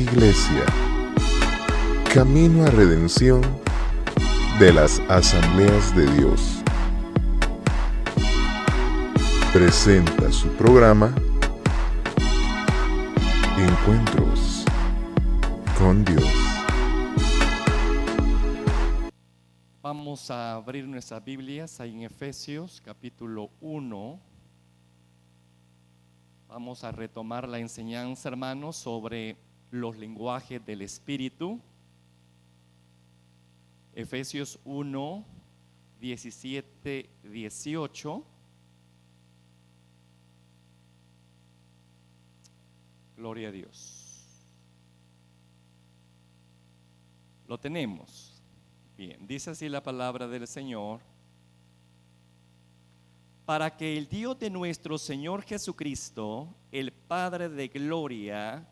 Iglesia, camino a redención de las Asambleas de Dios. Presenta su programa Encuentros con Dios. Vamos a abrir nuestras Biblias ahí en Efesios capítulo 1. Vamos a retomar la enseñanza, hermanos, sobre los lenguajes del Espíritu. Efesios 1, 17, 18. Gloria a Dios. Lo tenemos. Bien, dice así la palabra del Señor. Para que el Dios de nuestro Señor Jesucristo, el Padre de gloria,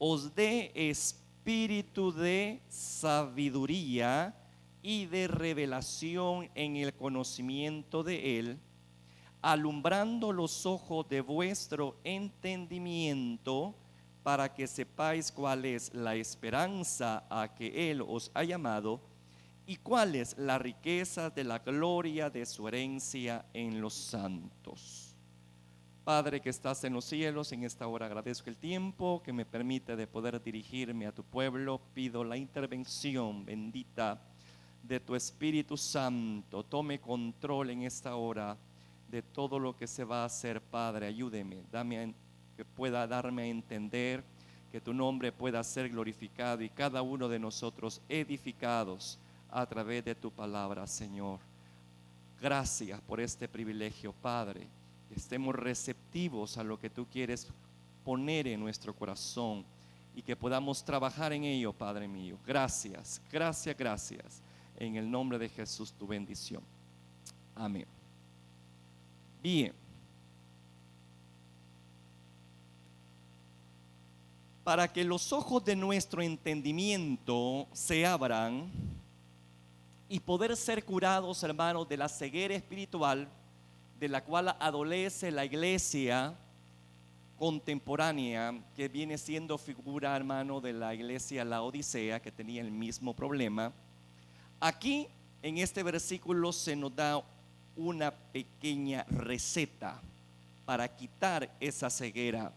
os dé espíritu de sabiduría y de revelación en el conocimiento de Él, alumbrando los ojos de vuestro entendimiento, para que sepáis cuál es la esperanza a que Él os ha llamado, y cuál es la riqueza de la gloria de su herencia en los santos. Padre que estás en los cielos, en esta hora agradezco el tiempo que me permite de poder dirigirme a tu pueblo. Pido la intervención bendita de tu Espíritu Santo. Tome control en esta hora de todo lo que se va a hacer, Padre. Ayúdeme, que pueda darme a entender, que tu nombre pueda ser glorificado y cada uno de nosotros edificados a través de tu palabra, Señor. Gracias por este privilegio, Padre. Estemos receptivos a lo que tú quieres poner en nuestro corazón y que podamos trabajar en ello, Padre mío. Gracias, gracias, gracias. En el nombre de Jesús, tu bendición. Amén. Bien. Para que los ojos de nuestro entendimiento se abran y poder ser curados, hermanos, de la ceguera espiritual de la cual adolece la iglesia contemporánea, que viene siendo figura, hermano, de la iglesia Laodicea, que tenía el mismo problema. Aquí en este versículo se nos da una pequeña receta para quitar esa ceguera,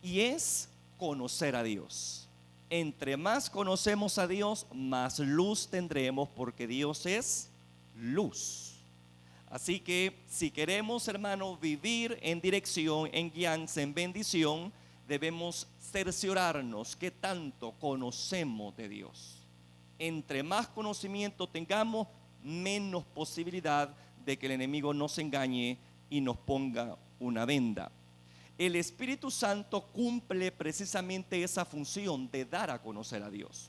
y es conocer a Dios. Entre más conocemos a Dios, más luz tendremos, porque Dios es luz. Así que si queremos, hermano, vivir en dirección, en guianza, en bendición, debemos cerciorarnos que tanto conocemos de Dios. Entre más conocimiento tengamos, menos posibilidad de que el enemigo nos engañe y nos ponga una venda. El Espíritu Santo cumple precisamente esa función de dar a conocer a Dios.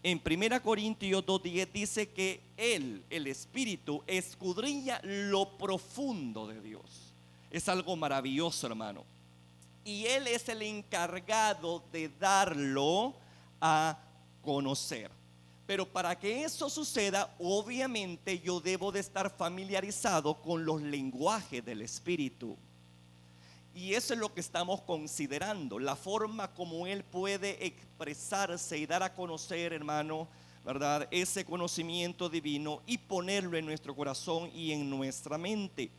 En 1 Corintios 2:10 dice que Él, el Espíritu, escudriña lo profundo de Dios. Es algo maravilloso, hermano. Y Él es el encargado de darlo a conocer. Pero para que eso suceda, obviamente yo debo de estar familiarizado con los lenguajes del Espíritu. Y eso es lo que estamos considerando, la forma como Él puede expresarse y dar a conocer, hermano, ¿verdad?, ese conocimiento divino y ponerlo en nuestro corazón y en nuestra mente.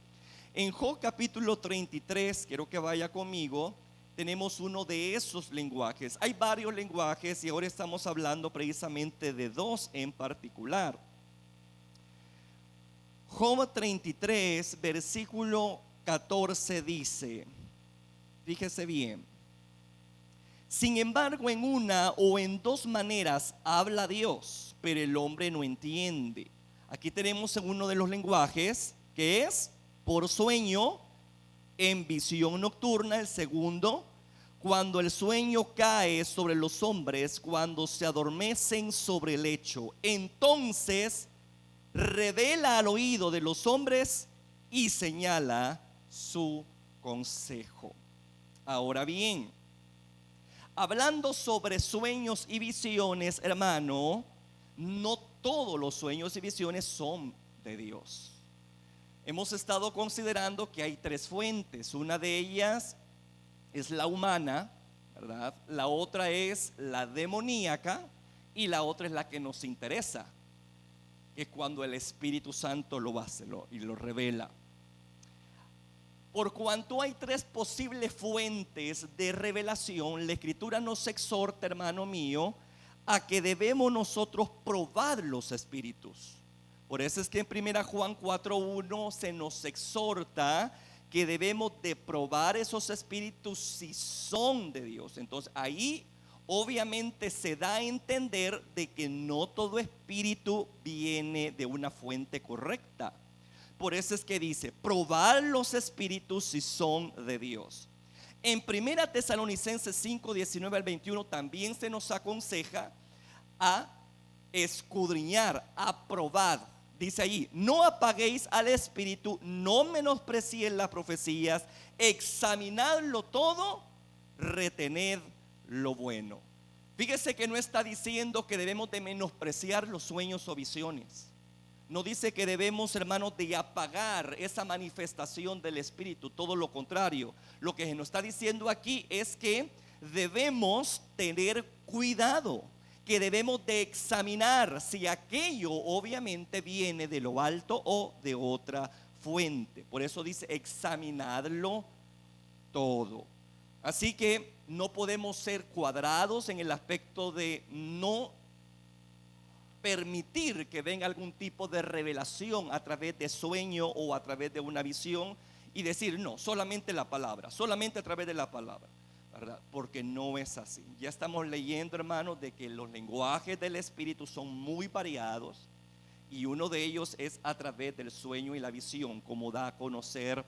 En Job capítulo 33, quiero que vaya conmigo, tenemos uno de esos lenguajes. Hay varios lenguajes y ahora estamos hablando precisamente de dos en particular. Job 33, versículo 14 dice, fíjese bien: sin embargo, en una o en dos maneras habla Dios, pero el hombre no entiende. Aquí tenemos uno de los lenguajes, que es por sueño, en visión nocturna. El segundo, cuando el sueño cae sobre los hombres, cuando se adormecen sobre el lecho. Entonces revela al oído de los hombres y señala su consejo. Ahora bien, hablando sobre sueños y visiones, hermano, no todos los sueños y visiones son de Dios. Hemos estado considerando que hay tres fuentes. Una de ellas es la humana, ¿verdad? La otra es la demoníaca y la otra es la que nos interesa, que es cuando el Espíritu Santo lo hace y lo revela. Por cuanto hay tres posibles fuentes de revelación, la Escritura nos exhorta, hermano mío, a que debemos nosotros probar los espíritus. Por eso es que en 1 Juan 4:1 se nos exhorta que debemos de probar esos espíritus si son de Dios. Entonces ahí obviamente se da a entender de que no todo espíritu viene de una fuente correcta. Por eso es que dice, probar los espíritus si son de Dios. En 1 Tesalonicenses 5:19-21 también se nos aconseja a escudriñar, a probar. Dice allí, no apaguéis al espíritu, no menospreciéis las profecías, examinadlo todo, retened lo bueno. Fíjese que no está diciendo que debemos de menospreciar los sueños o visiones. No dice que debemos, hermanos, de apagar esa manifestación del Espíritu. Todo lo contrario. Lo que se nos está diciendo aquí es que debemos tener cuidado, que debemos de examinar si aquello obviamente viene de lo alto o de otra fuente. Por eso dice examinadlo todo. Así que no podemos ser cuadrados en el aspecto de no permitir que venga algún tipo de revelación a través de sueño o a través de una visión y decir no, solamente la palabra, solamente a través de la palabra, ¿verdad? Porque no es así. Ya estamos leyendo, hermanos, de que los lenguajes del Espíritu son muy variados y uno de ellos es a través del sueño y la visión, como da a conocer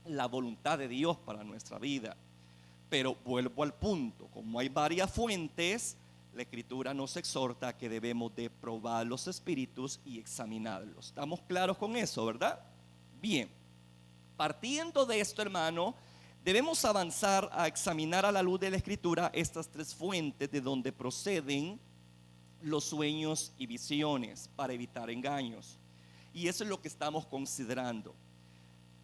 la voluntad de Dios para nuestra vida. Pero vuelvo al punto, como hay varias fuentes, la Escritura nos exhorta que debemos de probar los espíritus y examinarlos. ¿Estamos claros con eso, verdad? Bien, partiendo de esto, hermano, debemos avanzar a examinar a la luz de la Escritura estas tres fuentes de donde proceden los sueños y visiones para evitar engaños. Y eso es lo que estamos considerando.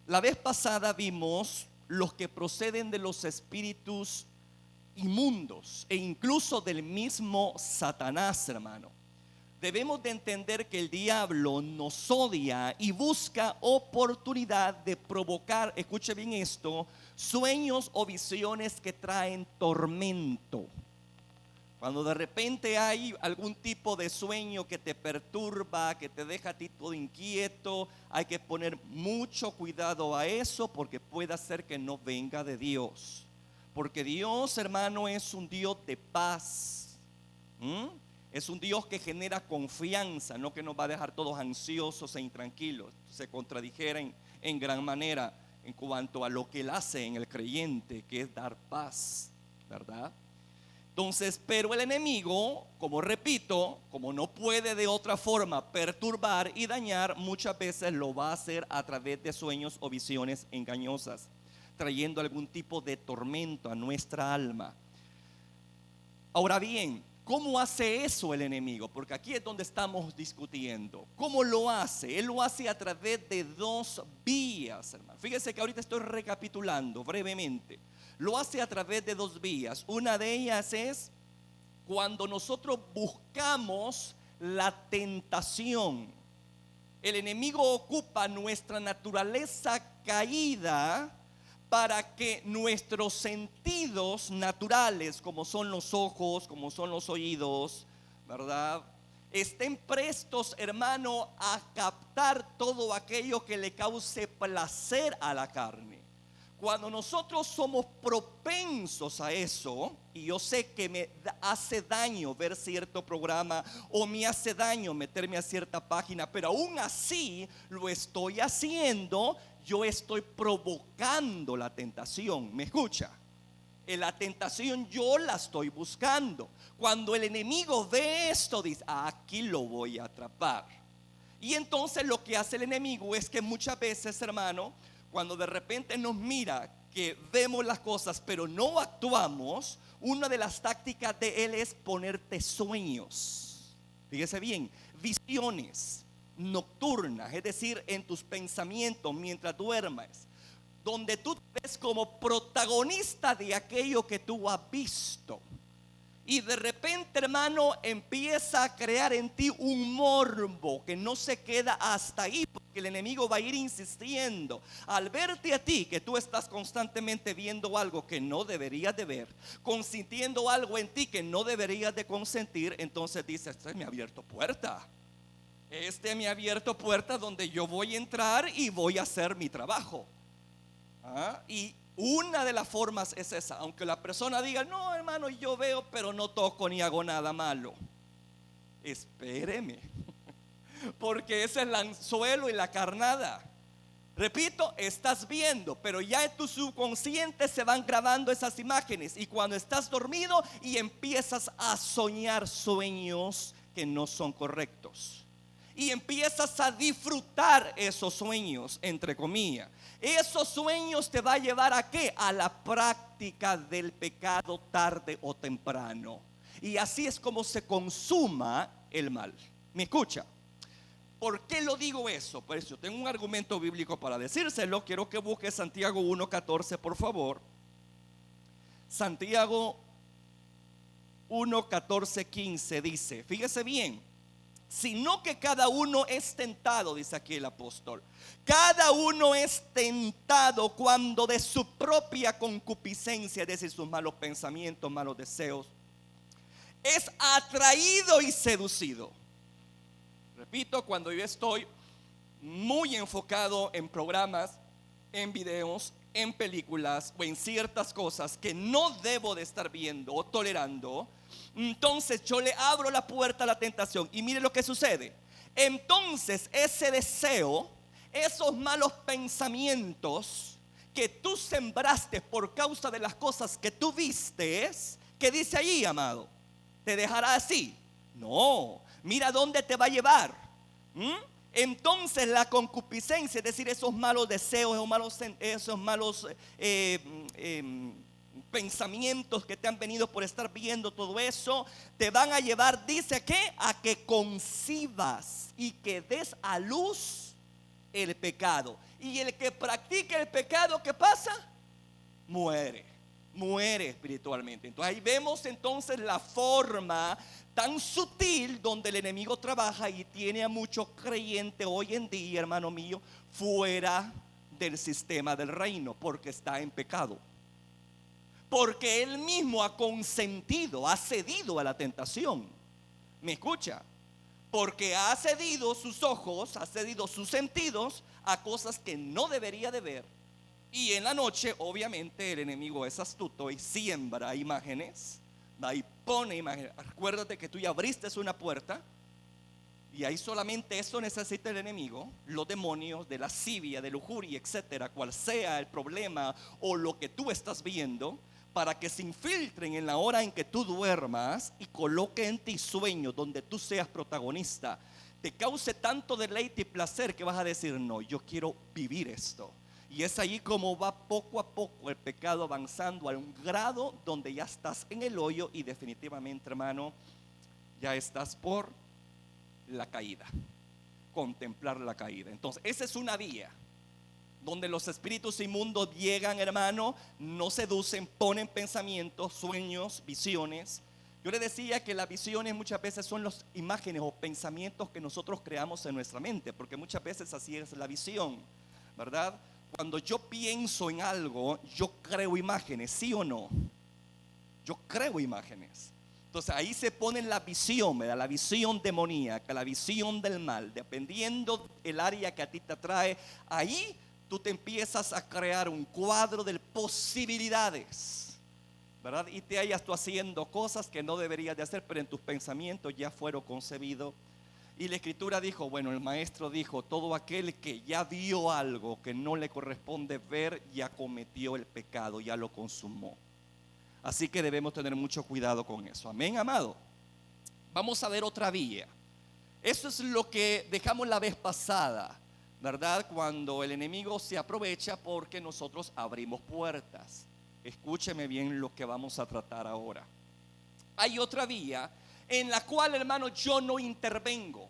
La vez pasada vimos los que proceden de los espíritus inmundos e incluso del mismo Satanás, hermano. Debemos de entender que el diablo nos odia y busca oportunidad de provocar, escuche bien esto, sueños o visiones que traen tormento. Cuando de repente hay algún tipo de sueño que te perturba, que te deja a ti todo inquieto, hay que poner mucho cuidado a eso porque puede ser que no venga de Dios. Porque Dios, hermano, es un Dios de paz. Es un Dios que genera confianza, no que nos va a dejar todos ansiosos e intranquilos. Se contradijera en gran manera en cuanto a lo que Él hace en el creyente, que es dar paz, ¿verdad? Entonces, pero el enemigo, como repito, como no puede de otra forma perturbar y dañar, muchas veces lo va a hacer a través de sueños o visiones engañosas, trayendo algún tipo de tormento a nuestra alma. Ahora bien, ¿cómo hace eso el enemigo? Porque aquí es donde estamos discutiendo. ¿Cómo lo hace? Él lo hace a través de dos vías, hermano. Fíjese que ahorita estoy recapitulando brevemente. Lo hace a través de dos vías. Una de ellas es cuando nosotros buscamos la tentación. El enemigo ocupa nuestra naturaleza caída para que nuestros sentidos naturales, como son los ojos, como son los oídos, ¿verdad?, estén prestos, hermano, a captar todo aquello que le cause placer a la carne. Cuando nosotros somos propensos a eso, y yo sé que me hace daño ver cierto programa o me hace daño meterme a cierta página, pero aún así lo estoy haciendo, yo estoy provocando la tentación. ¿Me escucha? La tentación yo la estoy buscando. Cuando el enemigo ve esto, dice, aquí lo voy a atrapar. Y entonces lo que hace el enemigo es que muchas veces, hermano, cuando de repente nos mira que vemos las cosas pero no actuamos, una de las tácticas de él es ponerte sueños. Fíjese bien, visiones nocturnas, es decir, en tus pensamientos mientras duermas. donde tú te ves como protagonista de aquello que tú has visto. Y de repente, hermano, empieza a crear en ti un morbo que no se queda hasta ahí, porque el enemigo va a ir insistiendo. Al verte a ti, que tú estás constantemente viendo algo que no deberías de ver, consintiendo algo en ti que no deberías de consentir, entonces dice: este me ha abierto puerta. Este me ha abierto puerta donde yo voy a entrar y voy a hacer mi trabajo. Y una de las formas es esa. Aunque la persona diga: no, hermano, yo veo pero no toco ni hago nada malo. Espéreme, porque ese es el anzuelo y la carnada. Repito, estás viendo, pero ya en tu subconsciente se van grabando esas imágenes. Y cuando estás dormido y empiezas a soñar sueños que no son correctos, y empiezas a disfrutar esos sueños, entre comillas, esos sueños te va a llevar ¿a qué? A la práctica del pecado tarde o temprano. Y así es como se consuma el mal. ¿Me escucha? ¿Por qué lo digo eso? Pues yo tengo un argumento bíblico para decírselo. Quiero que busque Santiago 1:14, por favor. Santiago 1:14-15 dice, fíjese bien: sino que cada uno es tentado, dice aquí el apóstol, cada uno es tentado cuando de su propia concupiscencia, es decir, sus malos pensamientos, malos deseos, es atraído y seducido. Repito, cuando yo estoy muy enfocado en programas, en videos, en películas o en ciertas cosas que no debo de estar viendo o tolerando, entonces yo le abro la puerta a la tentación. Y mire lo que sucede. Entonces ese deseo, esos malos pensamientos que tú sembraste por causa de las cosas que tú vistes, ¿qué dice allí, amado? ¿Te dejará así? No, mira dónde te va a llevar. Entonces la concupiscencia, es decir, esos malos deseos, esos malos pensamientos que te han venido por estar viendo todo eso, te van a llevar, dice que, a que concibas y que des a luz el pecado. Y el que practica el pecado, ¿qué pasa? Muere espiritualmente. Entonces ahí vemos entonces la forma tan sutil donde el enemigo trabaja y tiene a muchos creyentes hoy en día, hermano mío, fuera del sistema del reino, porque está en pecado. Porque él mismo ha consentido, ha cedido a la tentación. ¿Me escucha? Porque ha cedido sus ojos, ha cedido sus sentidos a cosas que no debería de ver. Y en la noche, obviamente, el enemigo es astuto y siembra imágenes. Ahí pone imágenes. Acuérdate que tú ya abriste una puerta, y ahí solamente eso necesita el enemigo, los demonios de lascivia, de lujuria, etcétera, cual sea el problema o lo que tú estás viendo, para que se infiltren en la hora en que tú duermas y coloque en ti sueños donde tú seas protagonista, te cause tanto deleite y placer que vas a decir: no, yo quiero vivir esto. Y es ahí como va poco a poco el pecado avanzando a un grado donde ya estás en el hoyo y definitivamente, hermano, ya estás por la caída, contemplar la caída. Entonces esa es una vía donde los espíritus inmundos llegan, hermano, nos seducen, ponen pensamientos, sueños, visiones. Yo le decía que las visiones muchas veces son las imágenes o pensamientos que nosotros creamos en nuestra mente, porque muchas veces así es la visión, ¿verdad? Cuando yo pienso en algo, yo creo imágenes, ¿sí o no? Yo creo imágenes. Entonces ahí se pone la visión, ¿verdad? La visión demoníaca, la visión del mal, dependiendo el área que a ti te atrae. Ahí tú te empiezas a crear un cuadro de posibilidades, ¿verdad? Y te hallas tú haciendo cosas que no deberías de hacer, pero en tus pensamientos ya fueron concebidos. Y la escritura dijo, bueno, el maestro dijo: todo aquel que ya vio algo que no le corresponde ver, ya cometió el pecado, ya lo consumó. Así que debemos tener mucho cuidado con eso. Amén, amado. Vamos a ver otra vía. Eso es lo que dejamos la vez pasada, ¿verdad? Cuando el enemigo se aprovecha porque nosotros abrimos puertas. Escúcheme bien lo que vamos a tratar ahora. Hay otra vía en la cual, hermano, yo no intervengo.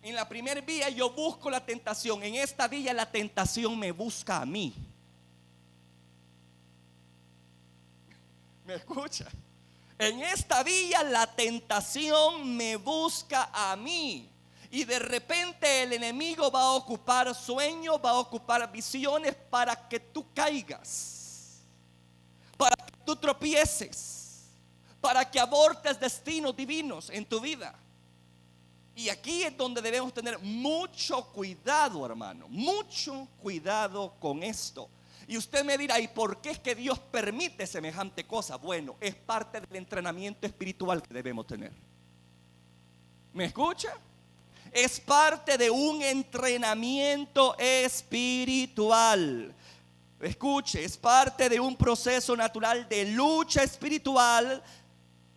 En la primera vía yo busco la tentación. En esta vía la tentación me busca a mí. ¿Me escucha? En esta vía la tentación me busca a mí. Y de repente el enemigo va a ocupar sueños, va a ocupar visiones para que tú caigas, para que tú tropieces, para que abortes destinos divinos en tu vida. Y aquí es donde debemos tener mucho cuidado, hermano, mucho cuidado con esto. Y usted me dirá, ¿y por qué es que Dios permite semejante cosa? Bueno, es parte del entrenamiento espiritual que debemos tener. ¿Me escucha? Es parte de un entrenamiento espiritual. Escuche, es parte de un proceso natural de lucha espiritual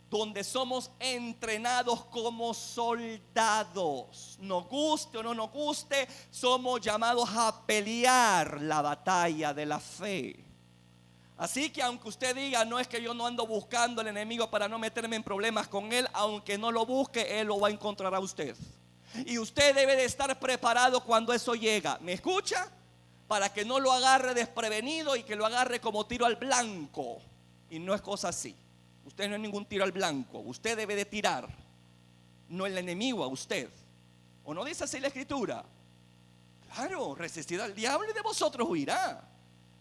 donde somos entrenados como soldados. Nos guste o no nos guste, somos llamados a pelear la batalla de la fe. Así que aunque usted diga, no es que yo no ando buscando al enemigo para no meterme en problemas con él, aunque no lo busque, él lo va a encontrar a usted. Y usted debe de estar preparado cuando eso llega. ¿Me escucha? Para que no lo agarre desprevenido y que lo agarre como tiro al blanco. Y no es cosa así. Usted no es ningún tiro al blanco. Usted debe de tirar, no el enemigo a usted. ¿O no dice así la escritura? Claro, resistid al diablo y de vosotros huirá,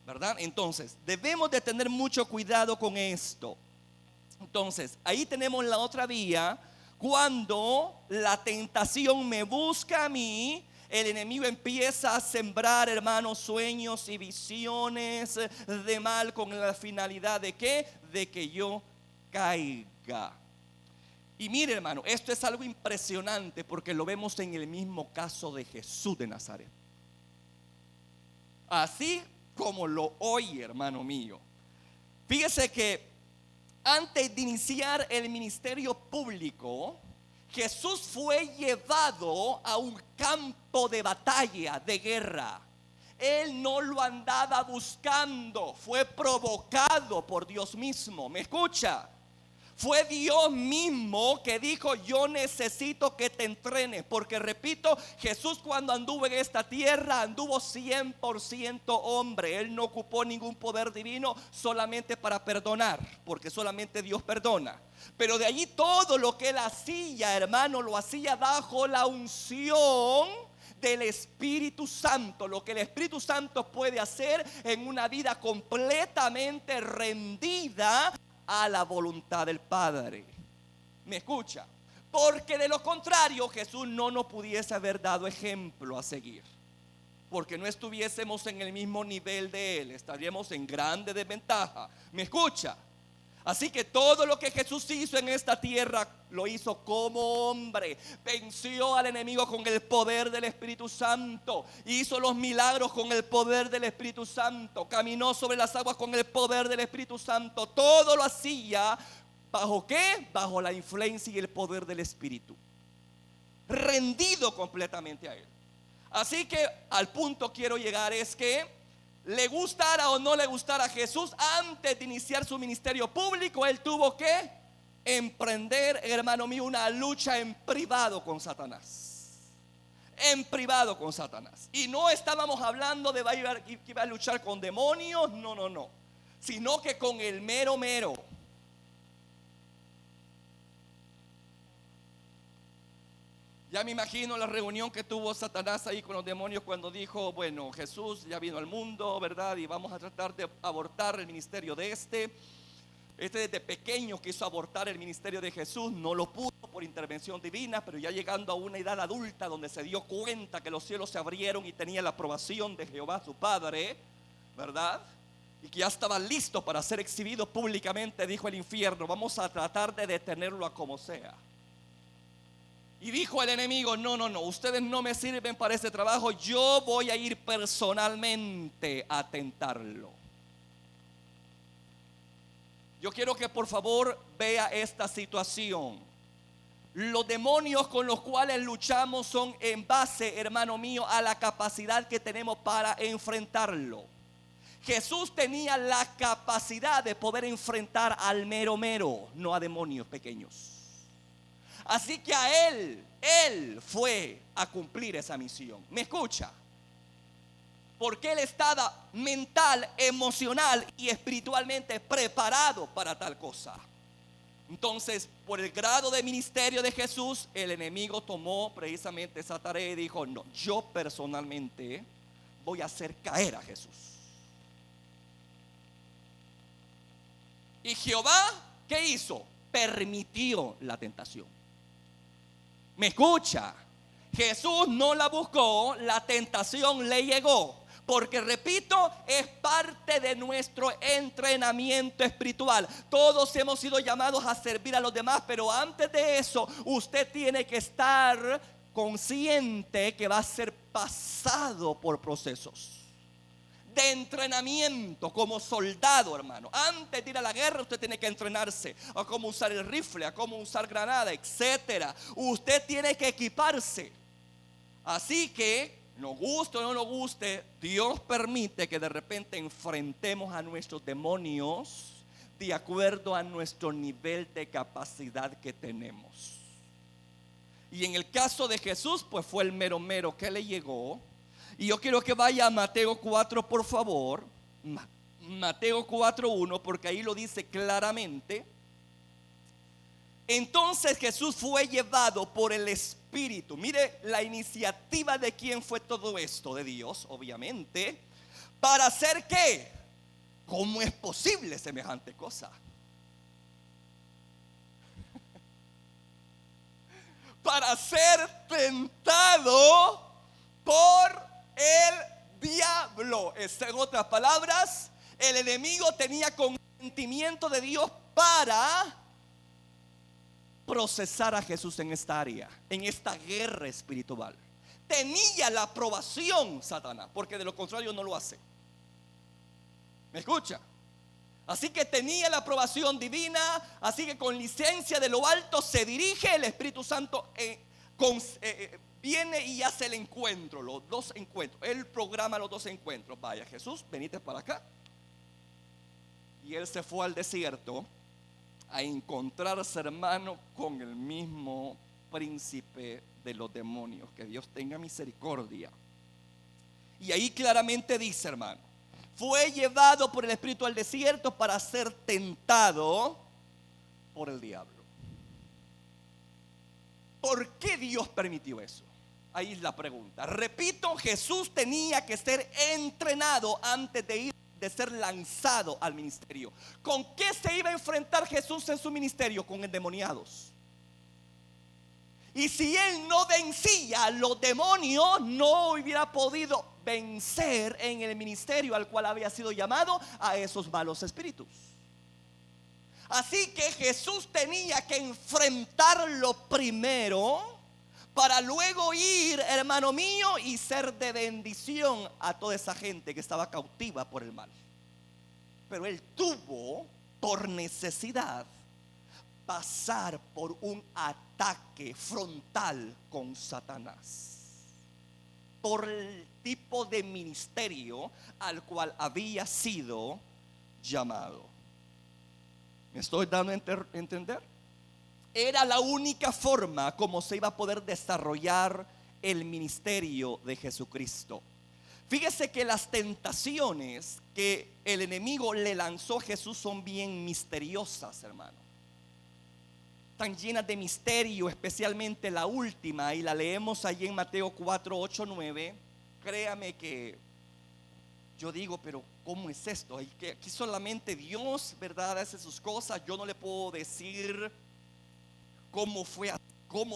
¿verdad? Entonces, debemos de tener mucho cuidado con esto. Entonces, ahí tenemos la otra vía. Cuando la tentación me busca a mí, el enemigo empieza a sembrar, hermanos, sueños y visiones de mal con la finalidad de ¿qué? De que yo caiga. Y mire, hermano, esto es algo impresionante porque lo vemos en el mismo caso de Jesús de Nazaret. Así como lo oye, hermano mío. Fíjese que antes de iniciar el ministerio público, Jesús fue llevado a un campo de batalla, de guerra. Él no lo andaba buscando, fue provocado por Dios mismo. ¿Me escucha? Fue Dios mismo que dijo, yo necesito que te entrenes. Porque repito, Jesús cuando anduvo en esta tierra, anduvo 100% hombre. Él no ocupó ningún poder divino solamente para perdonar, porque solamente Dios perdona. Pero de allí todo lo que él hacía, hermano, lo hacía bajo la unción del Espíritu Santo. Lo que el Espíritu Santo puede hacer en una vida completamente rendida a la voluntad del Padre. ¿Me escucha? Porque de lo contrario Jesús no nos pudiese haber dado ejemplo a seguir, porque no estuviésemos en el mismo nivel de Él, estaríamos en grande desventaja. ¿Me escucha? Así que todo lo que Jesús hizo en esta tierra lo hizo como hombre. Venció al enemigo con el poder del Espíritu Santo. Hizo los milagros con el poder del Espíritu Santo. Caminó sobre las aguas con el poder del Espíritu Santo. Todo lo hacía ¿bajo qué? Bajo la influencia y el poder del Espíritu. Rendido completamente a Él. Así que al punto quiero llegar es que le gustara o no le gustara a Jesús, antes de iniciar su ministerio público, él tuvo que emprender, hermano mío, una lucha en privado con Satanás. En privado con Satanás. Y no estábamos hablando de que iba a luchar con demonios, no. Sino que con el mero. Ya me imagino la reunión que tuvo Satanás ahí con los demonios cuando dijo, bueno, Jesús ya vino al mundo, ¿verdad? Y vamos a tratar de abortar el ministerio de este desde pequeño quiso abortar el ministerio de Jesús, no lo pudo por intervención divina, pero ya llegando a una edad adulta donde se dio cuenta que los cielos se abrieron y tenía la aprobación de Jehová su Padre, ¿verdad? Y que ya estaba listo para ser exhibido públicamente, dijo el infierno, vamos a tratar de detenerlo a como sea. Y dijo el enemigo, no, ustedes no me sirven para ese trabajo, yo voy a ir personalmente a tentarlo. Yo quiero que por favor vea esta situación. Los demonios con los cuales luchamos son en base, hermano mío, a la capacidad que tenemos para enfrentarlo. Jesús tenía la capacidad de poder enfrentar al mero, no a demonios pequeños. Así que a él fue a cumplir esa misión. ¿Me escucha? porque él estaba mental, emocional y espiritualmente preparado para tal cosa. Entonces, por el grado de ministerio de Jesús, el enemigo tomó precisamente esa tarea y dijo: no, yo personalmente voy a hacer caer a Jesús. Y Jehová, ¿qué hizo? Permitió la tentación. ¿Me escucha? Jesús no la buscó, la tentación le llegó. Porque repito, es parte de nuestro entrenamiento espiritual. Todos hemos sido llamados a servir a los demás, pero antes de eso, usted tiene que estar consciente que va a ser pasado por procesos de entrenamiento como soldado, hermano. Antes de ir a la guerra, usted tiene que entrenarse a cómo usar el rifle, a cómo usar granada, etcétera. Usted tiene que equiparse. Así que, nos guste o no nos guste, Dios permite que de repente enfrentemos a nuestros demonios de acuerdo a nuestro nivel de capacidad que tenemos. Y en el caso de Jesús, pues fue el mero que le llegó. Y yo quiero que vaya a Mateo 4, por favor. Mateo 4:1, porque ahí lo dice claramente. Entonces Jesús fue llevado por el Espíritu. Mire la iniciativa de quién fue todo esto, de Dios, obviamente. ¿Para hacer qué? ¿Cómo es posible semejante cosa? Para ser tentado por el diablo. En otras palabras, el enemigo tenía consentimiento de Dios para procesar a Jesús en esta área, en esta guerra espiritual. Tenía la aprobación Satanás, porque de lo contrario no lo hace. ¿Me escucha? Así que tenía la aprobación divina. Así que con licencia de lo alto se dirige el Espíritu Santo, viene y hace el encuentro, los dos encuentros. Él programa los dos encuentros. Vaya, Jesús, venite para acá. Y él se fue al desierto a encontrarse, hermano, con el mismo príncipe de los demonios. Que Dios tenga misericordia. Y ahí claramente dice, hermano, fue llevado por el Espíritu al desierto para ser tentado por el diablo. ¿Por qué Dios permitió eso? Ahí es la pregunta. Repito, Jesús tenía que ser entrenado antes de ser lanzado al ministerio. ¿Con qué se iba a enfrentar Jesús en su ministerio? Con endemoniados. Y si él no vencía a los demonios, no hubiera podido vencer en el ministerio al cual había sido llamado, a esos malos espíritus. Así que Jesús tenía que enfrentarlo primero, para luego ir, hermano mío, y ser de bendición a toda esa gente que estaba cautiva por el mal. Pero él tuvo, por necesidad, pasar por un ataque frontal con Satanás, por el tipo de ministerio al cual había sido llamado. ¿Me estoy dando a entender? Era la única forma como se iba a poder desarrollar el ministerio de Jesucristo. Fíjese que las tentaciones que el enemigo le lanzó a Jesús son bien misteriosas, hermano. Tan llenas de misterio, especialmente la última, y la leemos allí en Mateo 4, 8, 9. Créame que yo digo, pero ¿cómo es esto? Aquí solamente Dios, ¿verdad?, hace sus cosas. Yo no le puedo decir cómo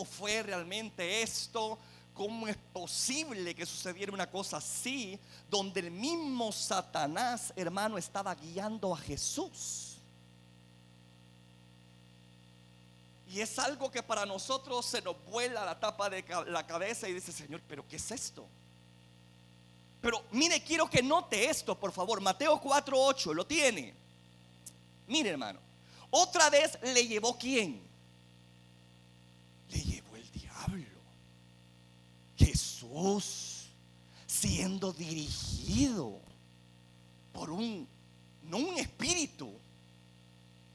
fue realmente esto. ¿Cómo es posible que sucediera una cosa así, donde el mismo Satanás, hermano, estaba guiando a Jesús? Y es algo que para nosotros se nos vuela la tapa de la cabeza y dice, Señor, ¿pero qué es esto? Pero mire, quiero que note esto, por favor. Mateo 4:8, ¿lo tiene? Mire, hermano, otra vez le llevó ¿quién? Le llevó el diablo. Jesús siendo dirigido por no un espíritu,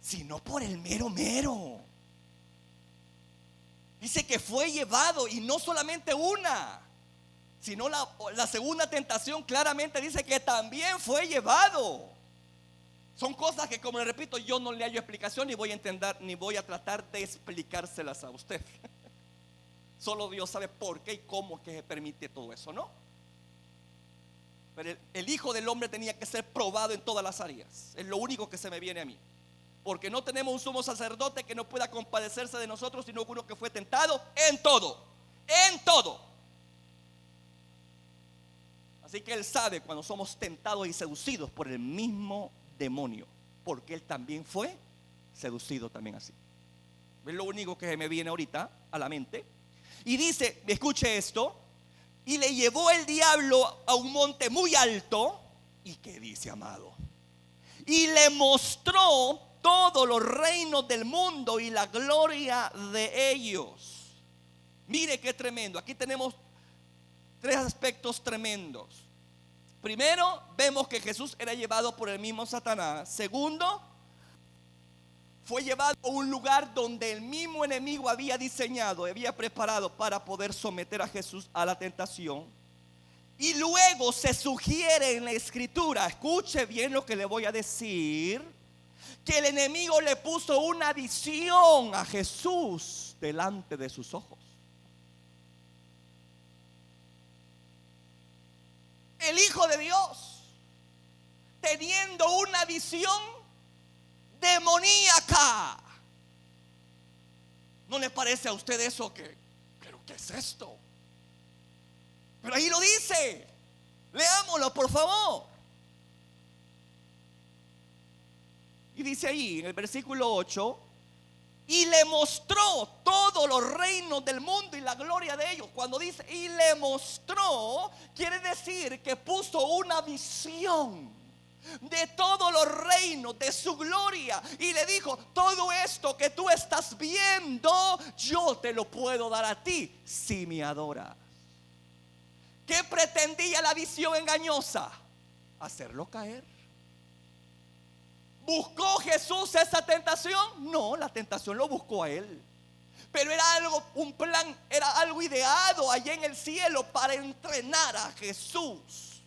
sino por el mero. Dice que fue llevado, y no solamente una, Sino la segunda tentación claramente dice que también fue llevado. Son cosas que, como le repito, yo no le hallo explicación ni voy a entender, ni voy a tratar de explicárselas a usted. Solo Dios sabe por qué y cómo es que se permite todo eso, ¿no? Pero el Hijo del Hombre tenía que ser probado en todas las áreas. Es lo único que se me viene a mí. Porque no tenemos un sumo sacerdote que no pueda compadecerse de nosotros, sino uno que fue tentado en todo. En todo. Así que Él sabe cuando somos tentados y seducidos por el mismo demonio, porque Él también fue seducido también así. Es lo único que me viene ahorita a la mente. Y dice, escuche esto: y le llevó el diablo a un monte muy alto. ¿Y qué dice, amado? Y le mostró todos los reinos del mundo y la gloria de ellos. Mire qué tremendo. Aquí tenemos tres aspectos tremendos. Primero, vemos que Jesús era llevado por el mismo Satanás. Segundo, fue llevado a un lugar donde el mismo enemigo había diseñado, había preparado para poder someter a Jesús a la tentación. Y luego se sugiere en la escritura, escuche bien lo que le voy a decir, que el enemigo le puso una visión a Jesús delante de sus ojos. El Hijo de Dios, teniendo una visión demoníaca. ¿No le parece a usted eso pero qué es esto? Pero ahí lo dice. Leámoslo, por favor. Y dice ahí en el versículo 8: y le mostró todos los reinos del mundo y la gloria de ellos. Cuando dice y le mostró, quiere decir que puso una visión de todos los reinos, de su gloria, y le dijo: todo esto que tú estás viendo, yo te lo puedo dar a ti si me adoras. ¿Qué pretendía la visión engañosa? Hacerlo caer. ¿Buscó Jesús esa tentación? No, la tentación lo buscó a él. Pero era algo, un plan, era algo ideado allá en el cielo para entrenar a Jesús.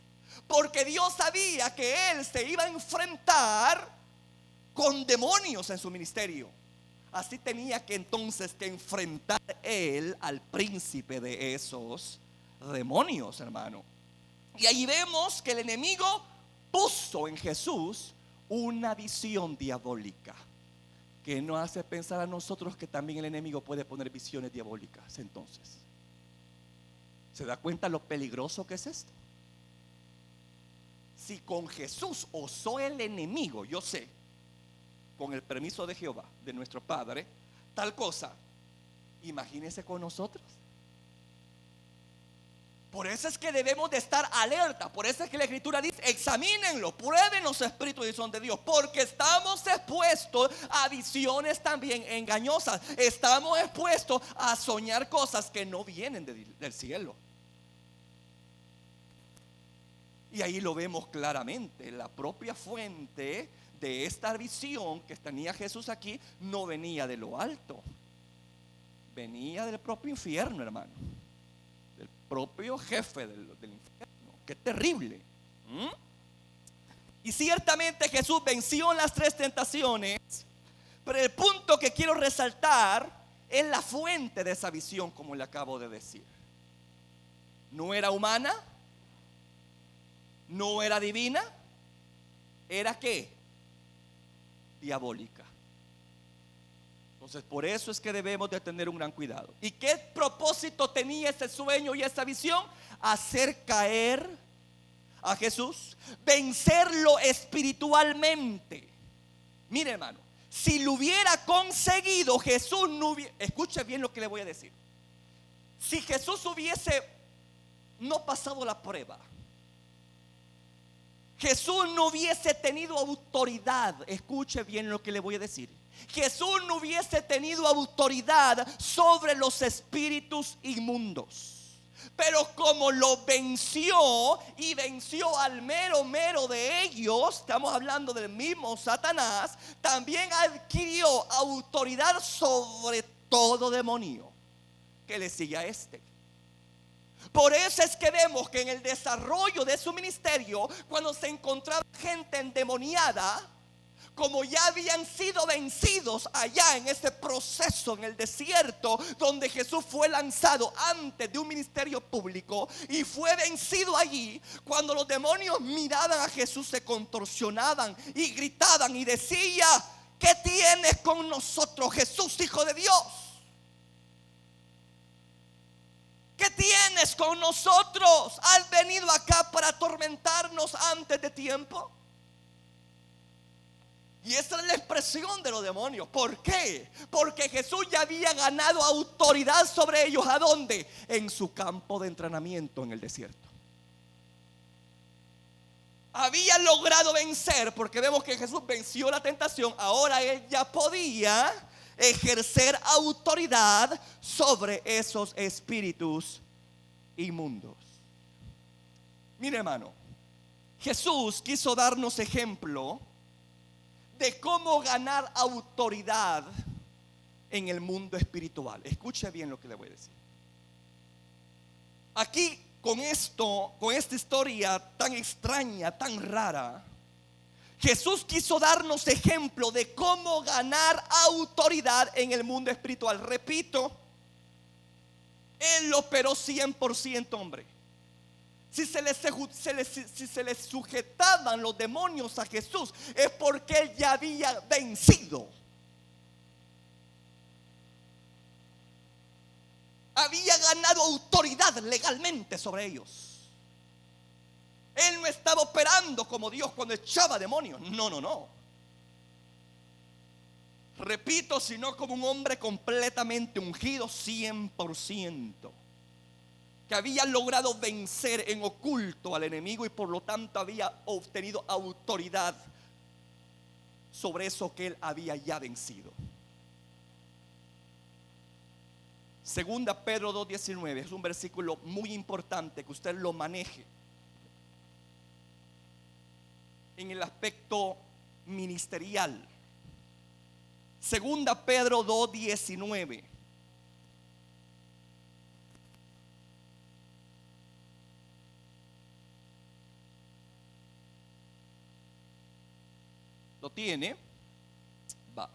Porque Dios sabía que él se iba a enfrentar con demonios en su ministerio. Así tenía que entonces que enfrentar él al príncipe de esos demonios, hermano. Y ahí vemos que el enemigo puso en Jesús una visión diabólica, que nos hace pensar a nosotros que también el enemigo puede poner visiones diabólicas. Entonces, ¿se da cuenta lo peligroso que es esto? Si con Jesús osó el enemigo, yo sé, con el permiso de Jehová, de nuestro Padre, tal cosa, imagínese con nosotros. Por eso es que debemos de estar alerta. Por eso es que la escritura dice: examínenlo, prueben los espíritus y son de Dios, porque estamos expuestos a visiones también engañosas. Estamos expuestos a soñar cosas que no vienen del cielo. Y ahí lo vemos claramente. La propia fuente de esta visión que tenía Jesús aquí no venía de lo alto, venía del propio infierno, hermano. Del propio jefe del infierno. Qué terrible. Y ciertamente Jesús venció en las tres tentaciones, pero el punto que quiero resaltar es la fuente de esa visión, como le acabo de decir. No era humana, no era divina. ¿Era qué? Diabólica. Entonces, por eso es que debemos de tener un gran cuidado. ¿Y qué propósito tenía ese sueño y esa visión? Hacer caer a Jesús, vencerlo espiritualmente. Mire, hermano, si lo hubiera conseguido, Jesús no hubiera, escuche bien lo que le voy a decir. Si Jesús hubiese no pasado la prueba, Jesús no hubiese tenido autoridad. Escuche bien lo que le voy a decir. Jesús no hubiese tenido autoridad sobre los espíritus inmundos. Pero como lo venció y venció al mero de ellos, estamos hablando del mismo Satanás, también adquirió autoridad sobre todo demonio que le sigue a este. Por eso es que vemos que en el desarrollo de su ministerio, cuando se encontraba gente endemoniada, como ya habían sido vencidos allá en ese proceso en el desierto, donde Jesús fue lanzado antes de un ministerio público y fue vencido allí, cuando los demonios miraban a Jesús se contorsionaban y gritaban y decía: ¿qué tienes con nosotros, Jesús, Hijo de Dios? ¿Qué tienes con nosotros? ¿Has venido acá para atormentarnos antes de tiempo? Y esa es la expresión de los demonios. ¿Por qué? Porque Jesús ya había ganado autoridad sobre ellos. ¿A dónde? En su campo de entrenamiento en el desierto. Había logrado vencer, porque vemos que Jesús venció la tentación. Ahora él ya podía ejercer autoridad sobre esos espíritus inmundos. Mire, hermano, Jesús quiso darnos ejemplo de cómo ganar autoridad en el mundo espiritual. Escuche bien lo que le voy a decir. Aquí con esta historia tan extraña, tan rara, Jesús quiso darnos ejemplo de cómo ganar autoridad en el mundo espiritual. Repito, Él operó 100% hombre. Si se les sujetaban los demonios a Jesús, es porque Él ya había vencido. Había ganado autoridad legalmente sobre ellos. Él no estaba operando como Dios cuando echaba demonios. No. Repito, sino como un hombre completamente ungido 100%. Que había logrado vencer en oculto al enemigo y por lo tanto había obtenido autoridad sobre eso que él había ya vencido. Segunda Pedro 2:19 es un versículo muy importante que usted lo maneje en el aspecto ministerial. Segunda Pedro 2:19. ¿Lo tiene? Va.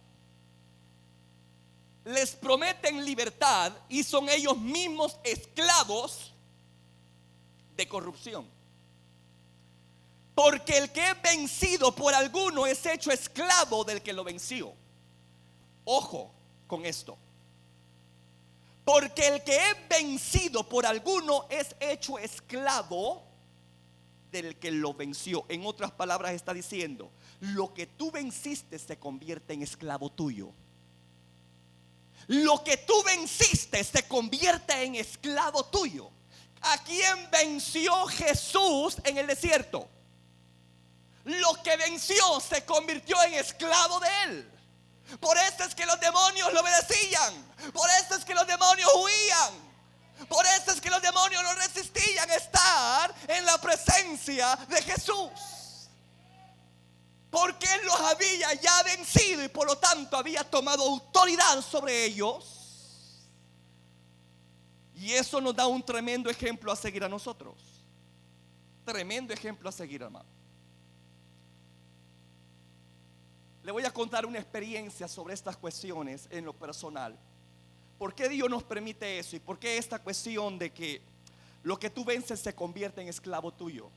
Les prometen libertad y son ellos mismos esclavos de corrupción. Porque el que es vencido por alguno es hecho esclavo del que lo venció. Ojo con esto. Porque el que es vencido por alguno es hecho esclavo del que lo venció. En otras palabras está diciendo: lo que tú venciste se convierte en esclavo tuyo. Lo que tú venciste se convierte en esclavo tuyo. ¿A quién venció Jesús en el desierto? Lo que venció se convirtió en esclavo de él. Por eso es que los demonios lo obedecían. Por eso es que los demonios huían. Por eso es que los demonios no resistían estar en la presencia de Jesús. Porque Él los había ya vencido y por lo tanto había tomado autoridad sobre ellos. Y eso nos da un tremendo ejemplo a seguir a nosotros. Tremendo ejemplo a seguir, hermano. Le voy a contar una experiencia sobre estas cuestiones en lo personal. ¿Por qué Dios nos permite eso? ¿Y por qué esta cuestión de que lo que tú vences se convierte en esclavo tuyo?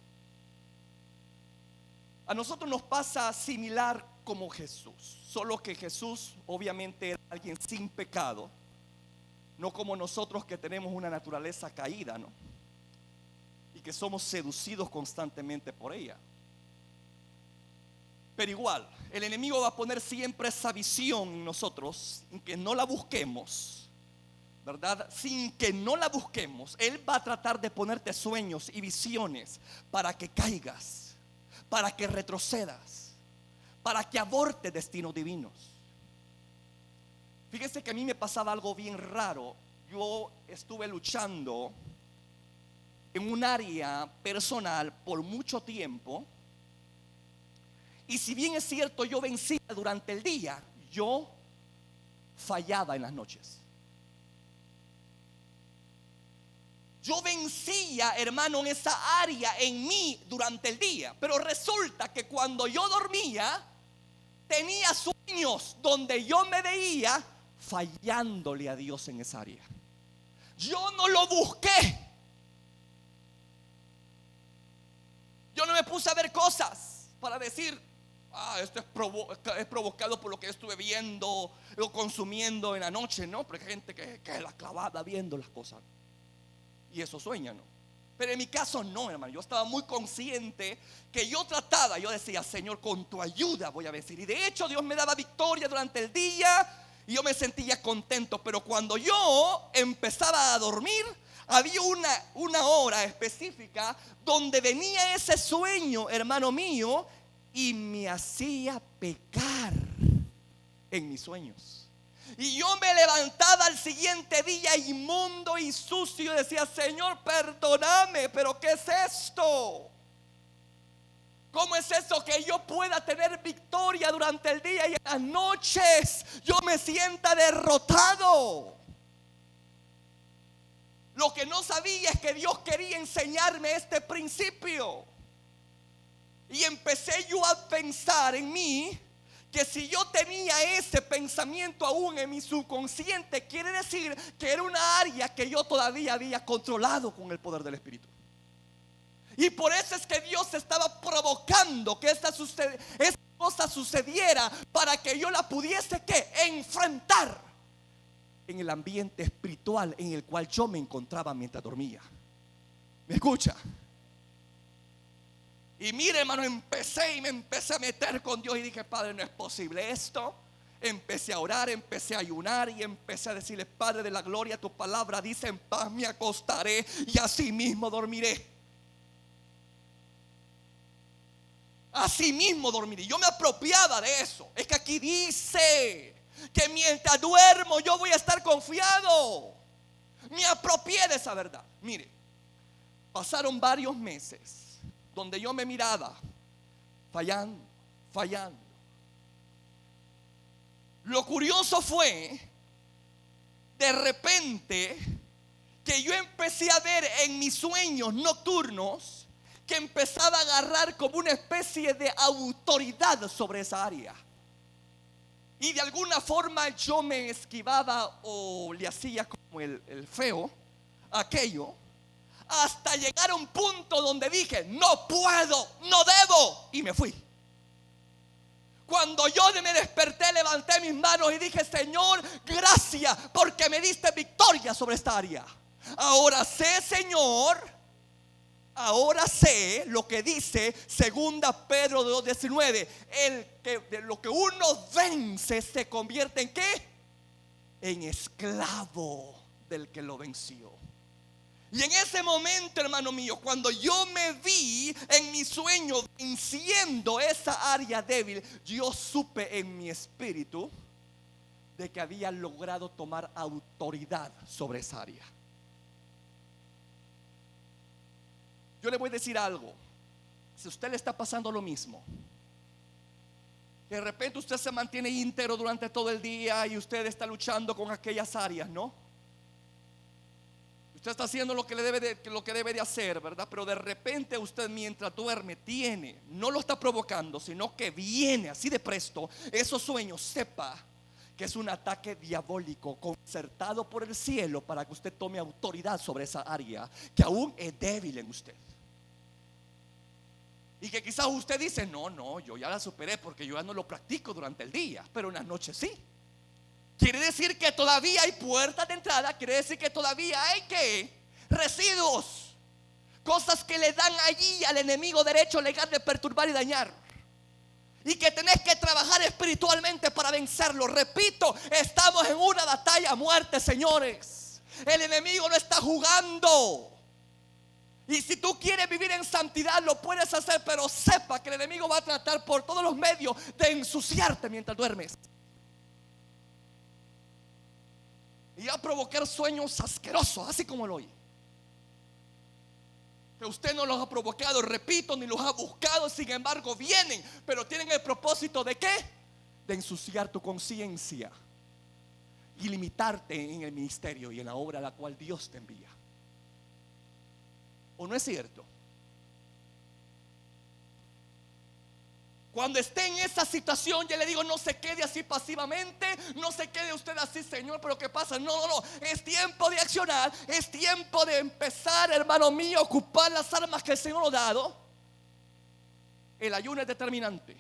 A nosotros nos pasa similar como Jesús, solo que Jesús obviamente era alguien sin pecado, no como nosotros que tenemos una naturaleza caída, ¿no? Y que somos seducidos constantemente por ella. Pero igual, el enemigo va a poner siempre esa visión en nosotros, en que no la busquemos, ¿verdad? Sin que no la busquemos, él va a tratar de ponerte sueños y visiones para que caigas, para que retrocedas, para que abortes destinos divinos. Fíjense que a mí me pasaba algo bien raro. Yo estuve luchando en un área personal por mucho tiempo. Y si bien es cierto, yo vencía durante el día, yo fallaba en las noches. yo vencía, hermano, en esa área en mí durante el día. Pero resulta que cuando yo dormía, tenía sueños donde yo me veía fallándole a Dios en esa área. Yo no lo busqué. Yo no me puse a ver cosas para decir, esto es provocado por lo que estuve viendo o consumiendo en la noche. No, porque hay gente que la clavada viendo las cosas y eso sueña, ¿no? Pero en mi caso no, hermano. Yo estaba muy consciente que yo decía, Señor, con tu ayuda voy a vencer. Y de hecho Dios me daba victoria durante el día y yo me sentía contento. Pero cuando yo empezaba a dormir, había una hora específica donde venía ese sueño, hermano mío, y me hacía pecar en mis sueños. Y yo me levantaba al siguiente día inmundo y sucio y decía, Señor, perdóname, pero ¿qué es esto? ¿Cómo es eso que yo pueda tener victoria durante el día y en las noches yo me sienta derrotado? Lo que no sabía es que Dios quería enseñarme este principio. Y empecé yo a pensar en mí que si yo tenía ese pensamiento aún en mi subconsciente, quiere decir que era una área que yo todavía había controlado con el poder del Espíritu. Y por eso es que Dios estaba provocando que esta cosa sucediera para que yo la pudiese enfrentar en el ambiente espiritual en el cual yo me encontraba mientras dormía. ¿Me escucha? Y mire, hermano, me empecé a meter con Dios y dije, Padre, no es posible esto. Empecé a orar, empecé a ayunar y empecé a decirle, Padre de la gloria, tu palabra dice, en paz me acostaré y así mismo dormiré. Así mismo dormiré. Yo me apropiaba de eso. Es que aquí dice que mientras duermo yo voy a estar confiado. Me apropié de esa verdad. Mire, pasaron varios meses donde yo me miraba fallando. Lo curioso fue de repente que yo empecé a ver en mis sueños nocturnos que empezaba a agarrar como una especie de autoridad sobre esa área. Y de alguna forma yo me esquivaba o le hacía como el feo aquello, hasta llegar a un punto donde dije, no puedo, no debo, y me fui. Cuando yo me desperté, levanté mis manos y dije, Señor, gracias porque me diste victoria sobre esta área. Ahora sé, Señor, ahora sé lo que dice 2 Pedro 2:19. De lo que uno vence se convierte en ¿qué? En esclavo del que lo venció. Y en ese momento, hermano mío, cuando yo me vi en mi sueño venciendo esa área débil, yo supe en mi espíritu de que había logrado tomar autoridad sobre esa área. Yo le voy a decir algo. Si a usted le está pasando lo mismo, que de repente usted se mantiene íntegro durante todo el día y usted está luchando con aquellas áreas, ¿no? Usted está haciendo lo que debe de hacer, ¿verdad? Pero de repente usted mientras duerme no lo está provocando, sino que viene así de presto esos sueños. Sepa que es un ataque diabólico concertado por el cielo para que usted tome autoridad sobre esa área que aún es débil en usted. Y que quizás usted dice, no, yo ya la superé porque yo ya no lo practico durante el día, pero en las noches sí. Quiere decir que todavía hay puertas de entrada. Quiere decir que todavía hay residuos, cosas que le dan allí al enemigo derecho legal de perturbar y dañar, y que tenés que trabajar espiritualmente para vencerlo. Repito, estamos en una batalla a muerte, señores. El enemigo no está jugando. Y si tú quieres vivir en santidad, lo puedes hacer, pero sepa que el enemigo va a tratar por todos los medios de ensuciarte mientras duermes. Y a provocar sueños asquerosos, así como lo oí. Que usted no los ha provocado, repito, ni los ha buscado. Sin embargo vienen, pero tienen el propósito de ¿qué? De ensuciar tu conciencia y limitarte en el ministerio y en la obra a la cual Dios te envía. ¿O no es cierto? Cuando esté en esa situación, yo le digo, no se quede así pasivamente, no se quede usted así, Señor, pero ¿qué pasa? No, no, no, es tiempo de accionar, es tiempo de empezar, hermano mío, a ocupar las armas que el Señor nos ha dado. El ayuno es determinante.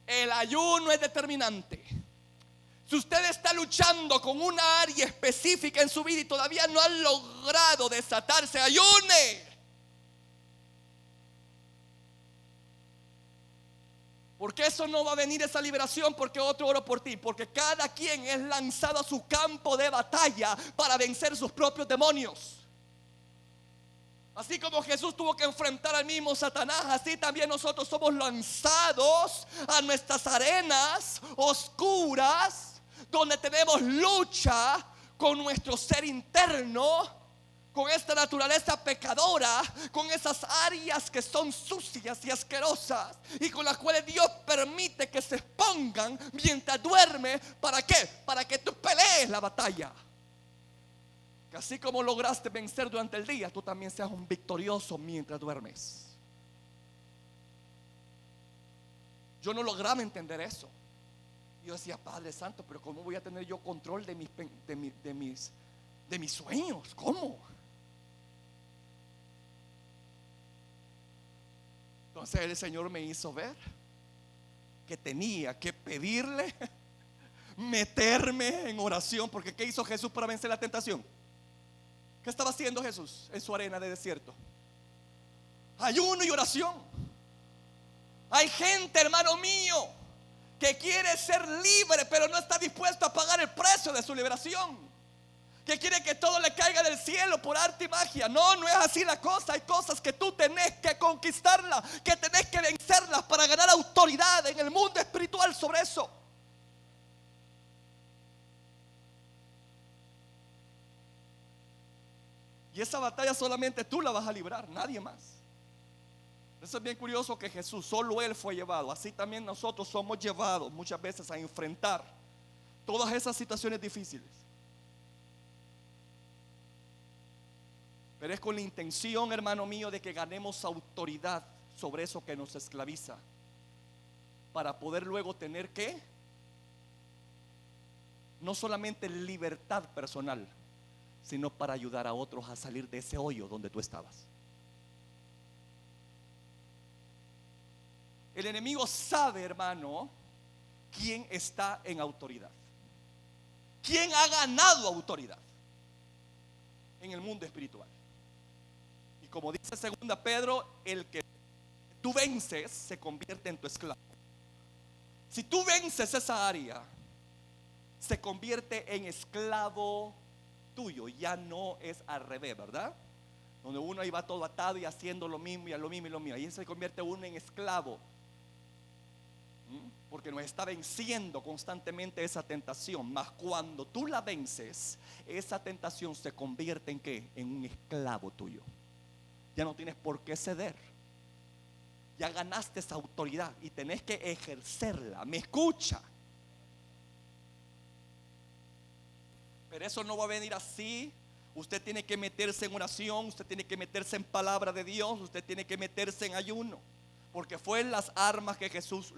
El ayuno es determinante. Si usted está luchando con una área específica en su vida y todavía no ha logrado desatarse, ayune. Porque eso no va a venir, esa liberación, porque otro oro por ti. Porque cada quien es lanzado a su campo de batalla para vencer sus propios demonios. Así como Jesús tuvo que enfrentar al mismo Satanás, así también nosotros somos lanzados a nuestras arenas oscuras, donde tenemos lucha con nuestro ser interno, con esta naturaleza pecadora, con esas áreas que son sucias y asquerosas y con las cuales Dios permite que se expongan mientras duerme. ¿Para qué? Para que tú pelees la batalla. Que así como lograste vencer durante el día, tú también seas un victorioso mientras duermes. Yo no lograba entender eso. Yo decía, Padre Santo, pero ¿cómo voy a tener yo control de mis sueños? ¿Cómo? Entonces el Señor me hizo ver que tenía que pedirle, meterme en oración. Porque ¿qué hizo Jesús para vencer la tentación? ¿Qué estaba haciendo Jesús en su arena de desierto? Ayuno y oración. Hay gente, hermano mío, que quiere ser libre, pero no está dispuesto a pagar el precio de su liberación. Que quiere que todo le caiga del cielo por arte y magia. No, no es así la cosa. Hay cosas que tú tenés que conquistarlas, que tenés que vencerlas para ganar autoridad en el mundo espiritual sobre eso. Y esa batalla solamente tú la vas a librar, nadie más. Eso es bien curioso, que Jesús, solo Él fue llevado. Así también nosotros somos llevados muchas veces a enfrentar todas esas situaciones difíciles. Pero es con la intención, hermano mío, de que ganemos autoridad sobre eso que nos esclaviza, para poder luego tener que no solamente libertad personal, sino para ayudar a otros a salir de ese hoyo donde tú estabas. El enemigo sabe, hermano, quién está en autoridad, quién ha ganado autoridad en el mundo espiritual. Y como dice 2 Pedro, el que tú vences se convierte en tu esclavo. Si tú vences esa área, se convierte en esclavo tuyo. Ya no es al revés, ¿verdad? Donde uno ahí va todo atado y haciendo lo mismo y a lo mismo y lo mismo. Ahí se convierte uno en esclavo, porque nos está venciendo constantemente esa tentación. Mas cuando tú la vences, esa tentación se convierte en ¿qué? En un esclavo tuyo. Ya no tienes por qué ceder. Ya ganaste esa autoridad y tenés que ejercerla. ¿Me escucha? Pero eso no va a venir así. Usted tiene que meterse en oración, usted tiene que meterse en palabra de Dios, usted tiene que meterse en ayuno. Porque fue las armas que Jesús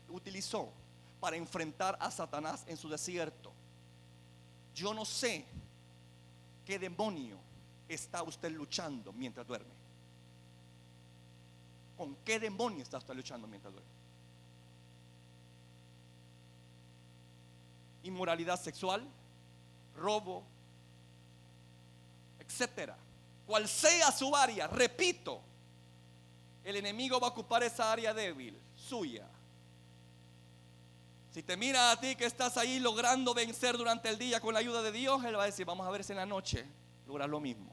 utilizó para enfrentar a Satanás en su desierto. Yo no sé qué demonio está usted luchando mientras duerme. ¿Con qué demonio está usted luchando mientras duerme? Inmoralidad sexual, robo, etcétera. Cual sea su área, repito, el enemigo va a ocupar esa área débil suya. Si te mira a ti que estás ahí logrando vencer durante el día con la ayuda de Dios, él va a decir, vamos a ver si en la noche logras lo mismo.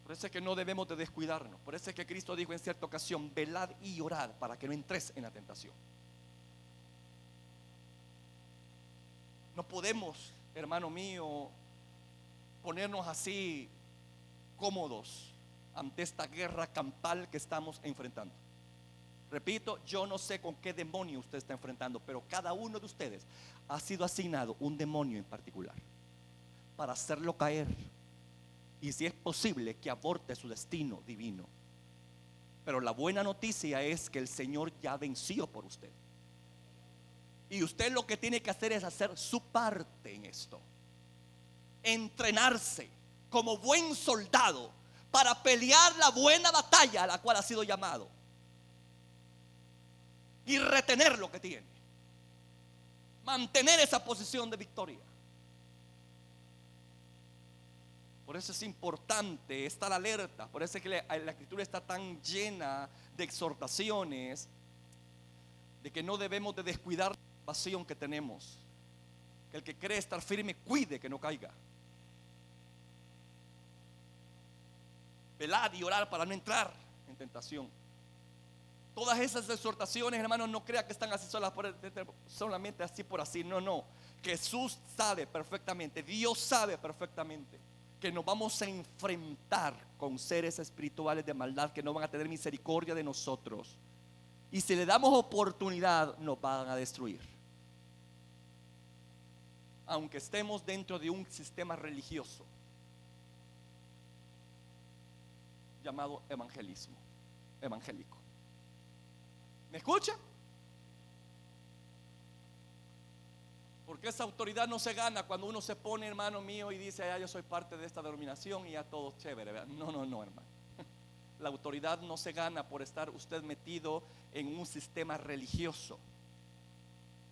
Por eso es que no debemos de descuidarnos. Por eso es que Cristo dijo en cierta ocasión, velad y orad para que no entres en la tentación. No podemos, hermano mío, ponernos así cómodos ante esta guerra campal que estamos enfrentando. Repito, yo no sé con qué demonio usted está enfrentando, pero cada uno de ustedes ha sido asignado un demonio en particular. para hacerlo caer. Y si es posible, que aborte su destino divino. Pero la buena noticia es que el Señor ya venció por usted. Y usted lo que tiene que hacer es hacer su parte en esto. Entrenarse como buen soldado para pelear la buena batalla a la cual ha sido llamado. Y retener lo que tiene. Mantener esa posición de victoria. Por eso es importante estar alerta. Por eso es que la escritura está tan llena de exhortaciones de que no debemos de descuidar la pasión que tenemos. Que el que cree estar firme cuide que no caiga. Velar y orar para no entrar en tentación. Todas esas exhortaciones, hermanos, no crea que están así solamente así por así. No. Jesús sabe perfectamente, Dios sabe perfectamente que nos vamos a enfrentar con seres espirituales de maldad que no van a tener misericordia de nosotros. Y si le damos oportunidad, nos van a destruir. Aunque estemos dentro de un sistema religioso llamado evangélico. ¿Me escucha? Porque esa autoridad no se gana cuando uno se pone, hermano mío, y dice: yo soy parte de esta denominación y ya todo chévere, ¿verdad? No, hermano. La autoridad no se gana por estar usted metido en un sistema religioso,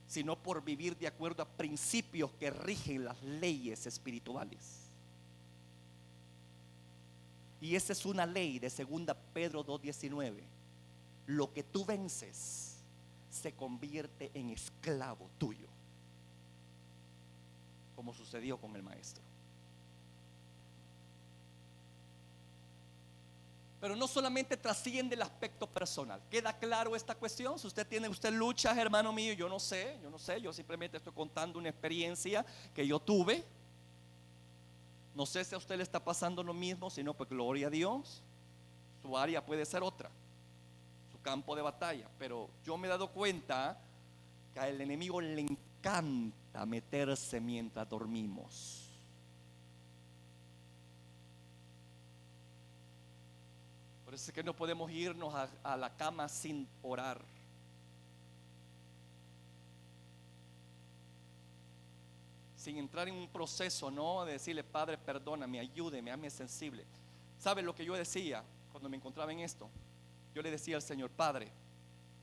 sino por vivir de acuerdo a principios que rigen las leyes espirituales. Y esa es una ley de 2 Pedro 2:19. Lo que tú vences se convierte en esclavo tuyo, como sucedió con el maestro. Pero no solamente trasciende el aspecto personal. ¿Queda claro esta cuestión? Si usted luchas, hermano mío, yo no sé, yo simplemente estoy contando una experiencia que yo tuve. No sé si a usted le está pasando lo mismo, sino pues gloria a Dios. Su área puede ser otra, su campo de batalla. Pero yo me he dado cuenta que al enemigo le encanta meterse mientras dormimos. Por eso es que no podemos irnos a la cama sin orar. Sin entrar en un proceso, no de decirle: Padre, perdóname, ayúdeme, hazme sensible. ¿Sabe lo que yo decía cuando me encontraba en esto? Yo le decía al Señor: Padre,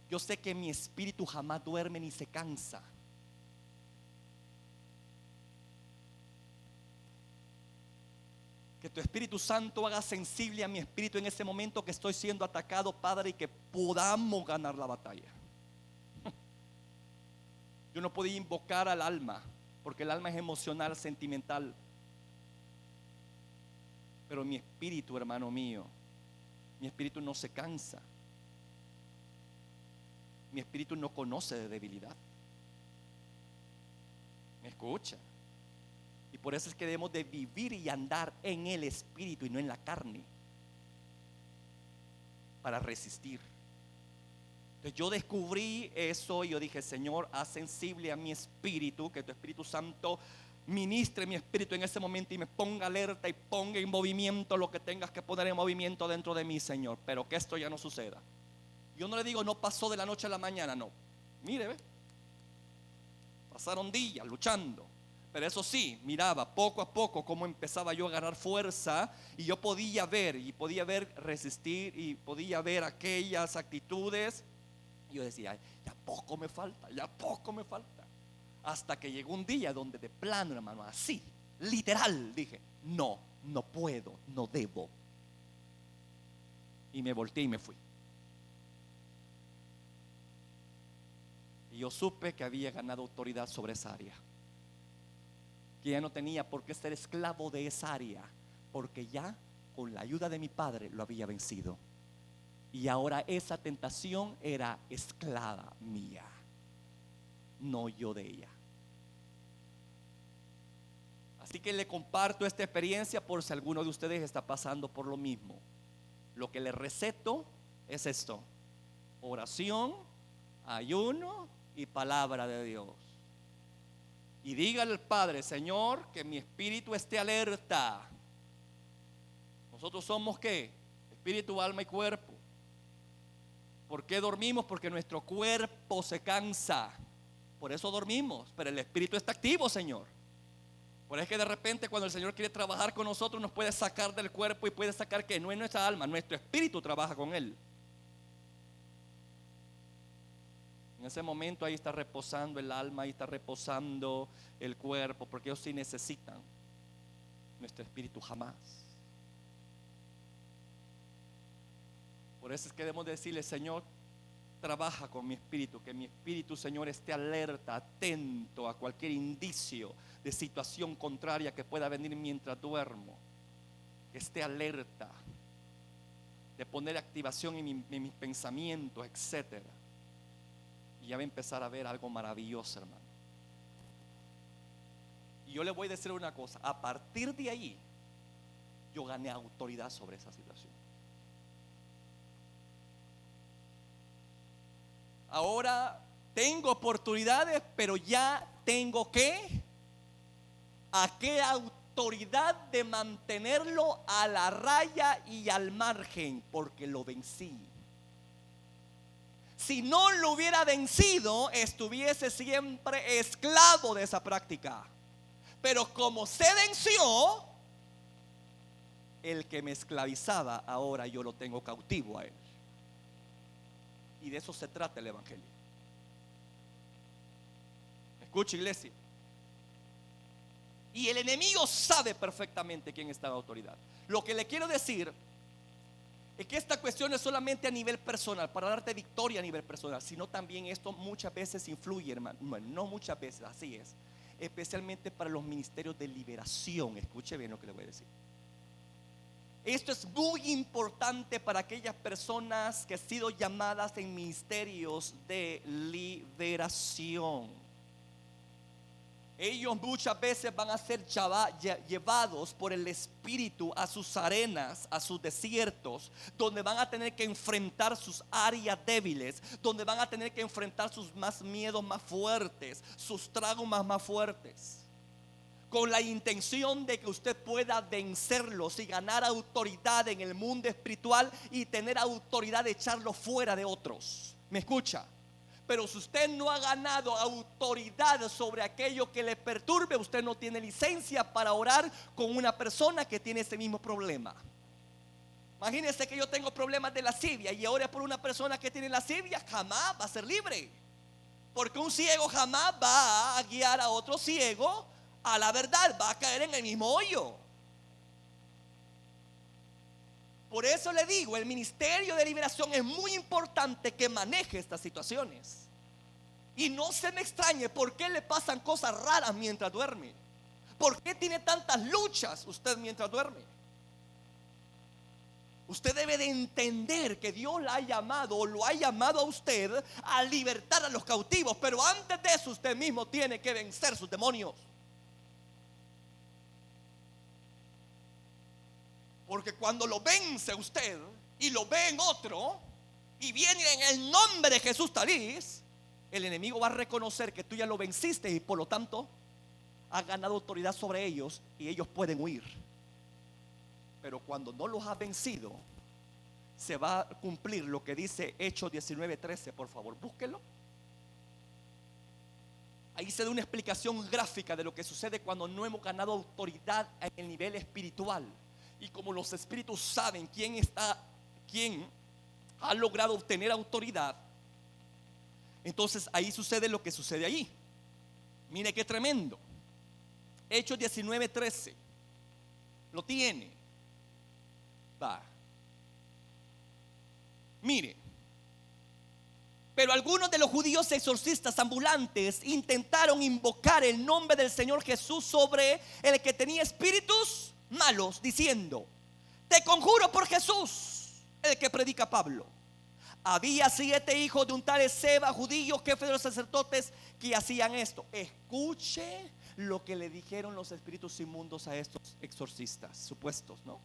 yo sé que mi espíritu jamás duerme ni se cansa. Que tu Espíritu Santo haga sensible a mi espíritu en ese momento que estoy siendo atacado, Padre, y que podamos ganar la batalla. Yo no podía invocar al alma, porque el alma es emocional, sentimental. Pero mi espíritu, hermano mío, mi espíritu no se cansa. Mi espíritu no conoce de debilidad. ¿Me escucha? Y por eso es que debemos de vivir y andar en el espíritu y no en la carne, para resistir. Entonces yo descubrí eso y yo dije: Señor, haz sensible a mi espíritu, que tu Espíritu Santo ministre mi espíritu en ese momento y me ponga alerta y ponga en movimiento lo que tengas que poner en movimiento dentro de mí, Señor. Pero que esto ya no suceda. Yo no le digo: no pasó de la noche a la mañana, no. Mire, ve, pasaron días luchando. Pero eso sí, miraba poco a poco cómo empezaba yo a agarrar fuerza. Y yo podía ver resistir, y podía ver aquellas actitudes. Y yo decía: ya poco me falta. Hasta que llegó un día donde de plano, hermano, así, literal, dije: no puedo, no debo. Y me volteé y me fui. Y yo supe que había ganado autoridad sobre esa área, que ya no tenía por qué ser esclavo de esa área, porque ya con la ayuda de mi Padre lo había vencido. Y ahora esa tentación era esclava mía, no yo de ella. Así que le comparto esta experiencia por si alguno de ustedes está pasando por lo mismo. Lo que le receto es esto: oración, ayuno y palabra de Dios. Y dígale al Padre: Señor, que mi espíritu esté alerta. Nosotros somos ¿qué? Espíritu, alma y cuerpo. ¿Por qué dormimos? Porque nuestro cuerpo se cansa. Por eso dormimos. Pero el espíritu está activo, Señor. Por eso es que de repente cuando el Señor quiere trabajar con nosotros, nos puede sacar del cuerpo y puede sacar que no es nuestra alma, nuestro espíritu trabaja con Él. En ese momento ahí está reposando el alma, ahí está reposando el cuerpo, porque ellos sí necesitan. Nuestro espíritu jamás. Por eso es que debemos decirle: Señor, trabaja con mi espíritu, que mi espíritu, Señor, esté alerta, atento a cualquier indicio de situación contraria que pueda venir mientras duermo. Que esté alerta, de poner activación en mis pensamientos, etcétera. Y ya va a empezar a ver algo maravilloso, hermano. Y yo le voy a decir una cosa: a partir de ahí yo gané autoridad sobre esa situación. Ahora tengo oportunidades, pero ya tengo ¿a qué autoridad de mantenerlo a la raya y al margen? Porque lo vencí. Si no lo hubiera vencido, estuviese siempre esclavo de esa práctica. Pero como se venció, el que me esclavizaba, ahora yo lo tengo cautivo a él. Y de eso se trata el evangelio. Escucha, iglesia. Y el enemigo sabe perfectamente quién está en autoridad. Lo que le quiero decir es que esta cuestión es solamente a nivel personal, para darte victoria a nivel personal, sino también esto muchas veces influye, hermano. Bueno, no muchas veces, así es. Especialmente para los ministerios de liberación. Escuche bien lo que le voy a decir. Esto es muy importante para aquellas personas que han sido llamadas en ministerios de liberación. Ellos muchas veces van a ser llevados por el Espíritu a sus arenas, a sus desiertos, donde van a tener que enfrentar sus áreas débiles, donde van a tener que enfrentar sus más miedos más fuertes, sus traumas más fuertes, con la intención de que usted pueda vencerlos y ganar autoridad en el mundo espiritual y tener autoridad de echarlo fuera de otros. ¿Me escucha? Pero si usted no ha ganado autoridad sobre aquello que le perturbe, usted no tiene licencia para orar con una persona que tiene ese mismo problema. Imagínense que yo tengo problemas de lascivia y ore por una persona que tiene lascivia, jamás va a ser libre. Porque un ciego jamás va a guiar a otro ciego a la verdad, va a caer en el mismo hoyo. Por eso le digo, el ministerio de liberación es muy importante que maneje estas situaciones. Y no se me extrañe por qué le pasan cosas raras mientras duerme. ¿Por qué tiene tantas luchas usted mientras duerme? Usted debe de entender que Dios la ha llamado o lo ha llamado a usted a libertar a los cautivos. Pero antes de eso usted mismo tiene que vencer sus demonios. Porque cuando lo vence usted y lo ve en otro y viene en el nombre de Jesús Talís, el enemigo va a reconocer que tú ya lo venciste y por lo tanto has ganado autoridad sobre ellos y ellos pueden huir. Pero cuando no los has vencido, se va a cumplir lo que dice Hechos 19:13. Por favor, búsquelo. Ahí se da una explicación gráfica de lo que sucede cuando no hemos ganado autoridad en el nivel espiritual. Y como los espíritus saben quién ha logrado obtener autoridad, entonces ahí sucede lo que sucede allí. Mire qué tremendo. Hechos 19:13. Lo tiene. Va. Mire. Pero algunos de los judíos exorcistas ambulantes intentaron invocar el nombre del Señor Jesús sobre el que tenía espíritus malos, diciendo: te conjuro por Jesús, el que predica Pablo. Había 7 hijos de un tal Esceva, judíos, jefe de los sacerdotes, que hacían esto. Escuche lo que le dijeron los espíritus inmundos a estos exorcistas supuestos, ¿no?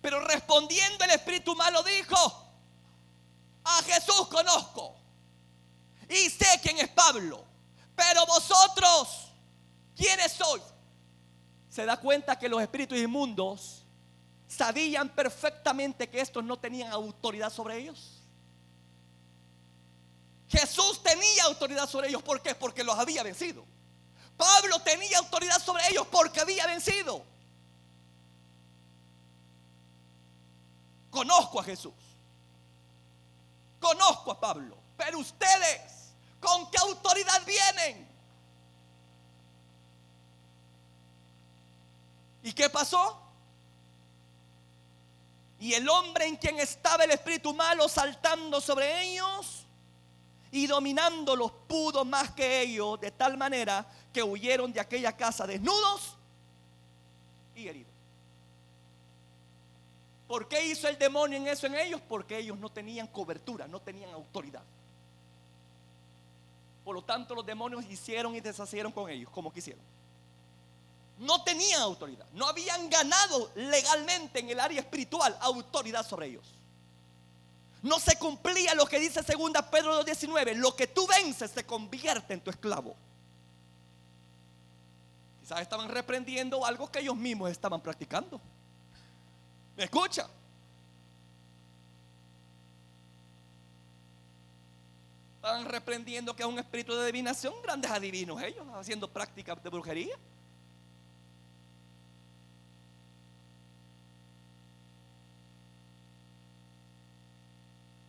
Pero respondiendo el espíritu malo dijo: a Jesús conozco y sé quién es Pablo, pero vosotros ¿quiénes sois? Se da cuenta que los espíritus inmundos sabían perfectamente que estos no tenían autoridad sobre ellos. Jesús tenía autoridad sobre ellos. ¿Por qué? Porque los había vencido. Pablo tenía autoridad sobre ellos porque había vencido. Conozco a Jesús, conozco a Pablo, pero ustedes, ¿con qué autoridad vienen? ¿Y qué pasó? Y el hombre en quien estaba el espíritu malo saltando sobre ellos y dominándolos pudo más que ellos, de tal manera que huyeron de aquella casa desnudos y heridos. ¿Por qué hizo el demonio en eso en ellos? Porque ellos no tenían cobertura, no tenían autoridad. Por lo tanto, los demonios hicieron y deshicieron con ellos como quisieron. No tenían autoridad, no habían ganado legalmente en el área espiritual autoridad sobre ellos. No se cumplía lo que dice 2 Pedro 2:19: lo que tú vences se convierte en tu esclavo. Quizás estaban reprendiendo algo que ellos mismos estaban practicando. ¿Me escucha? Estaban reprendiendo que es un espíritu de adivinación, grandes adivinos ellos, haciendo prácticas de brujería.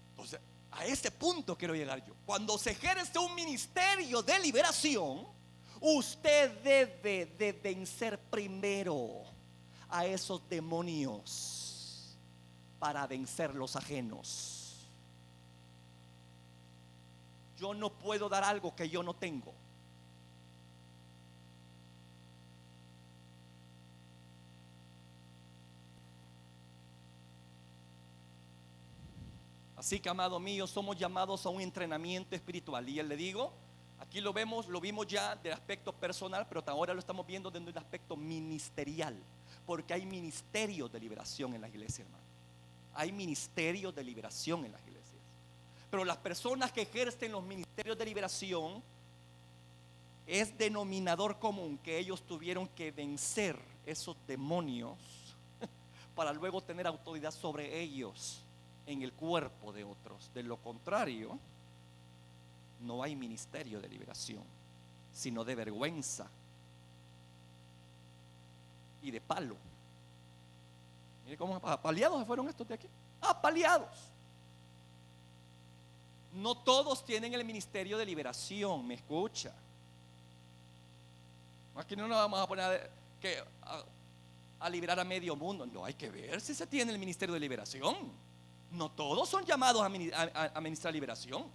Entonces, a ese punto quiero llegar yo. Cuando se ejerce un ministerio de liberación, usted debe de vencer primero a esos demonios para vencer los ajenos. Yo no puedo dar algo que yo no tengo. Así que, amado mío, somos llamados a un entrenamiento espiritual. Y le digo, aquí lo vimos ya del aspecto personal, pero ahora lo estamos viendo desde un aspecto ministerial. Porque hay ministerios de liberación en la iglesia, hermano. Hay ministerios de liberación en las iglesias. Pero las personas que ejercen los ministerios de liberación, es denominador común que ellos tuvieron que vencer esos demonios para luego tener autoridad sobre ellos en el cuerpo de otros. De lo contrario, no hay ministerio de liberación, sino de vergüenza y de palo. Mire cómo apaleados se fueron estos de aquí. Apaleados. No todos tienen el ministerio de liberación. ¿Me escucha? Aquí no nos vamos a poner a liberar a medio mundo. No, hay que ver si se tiene el ministerio de liberación. No todos son llamados a ministrar liberación.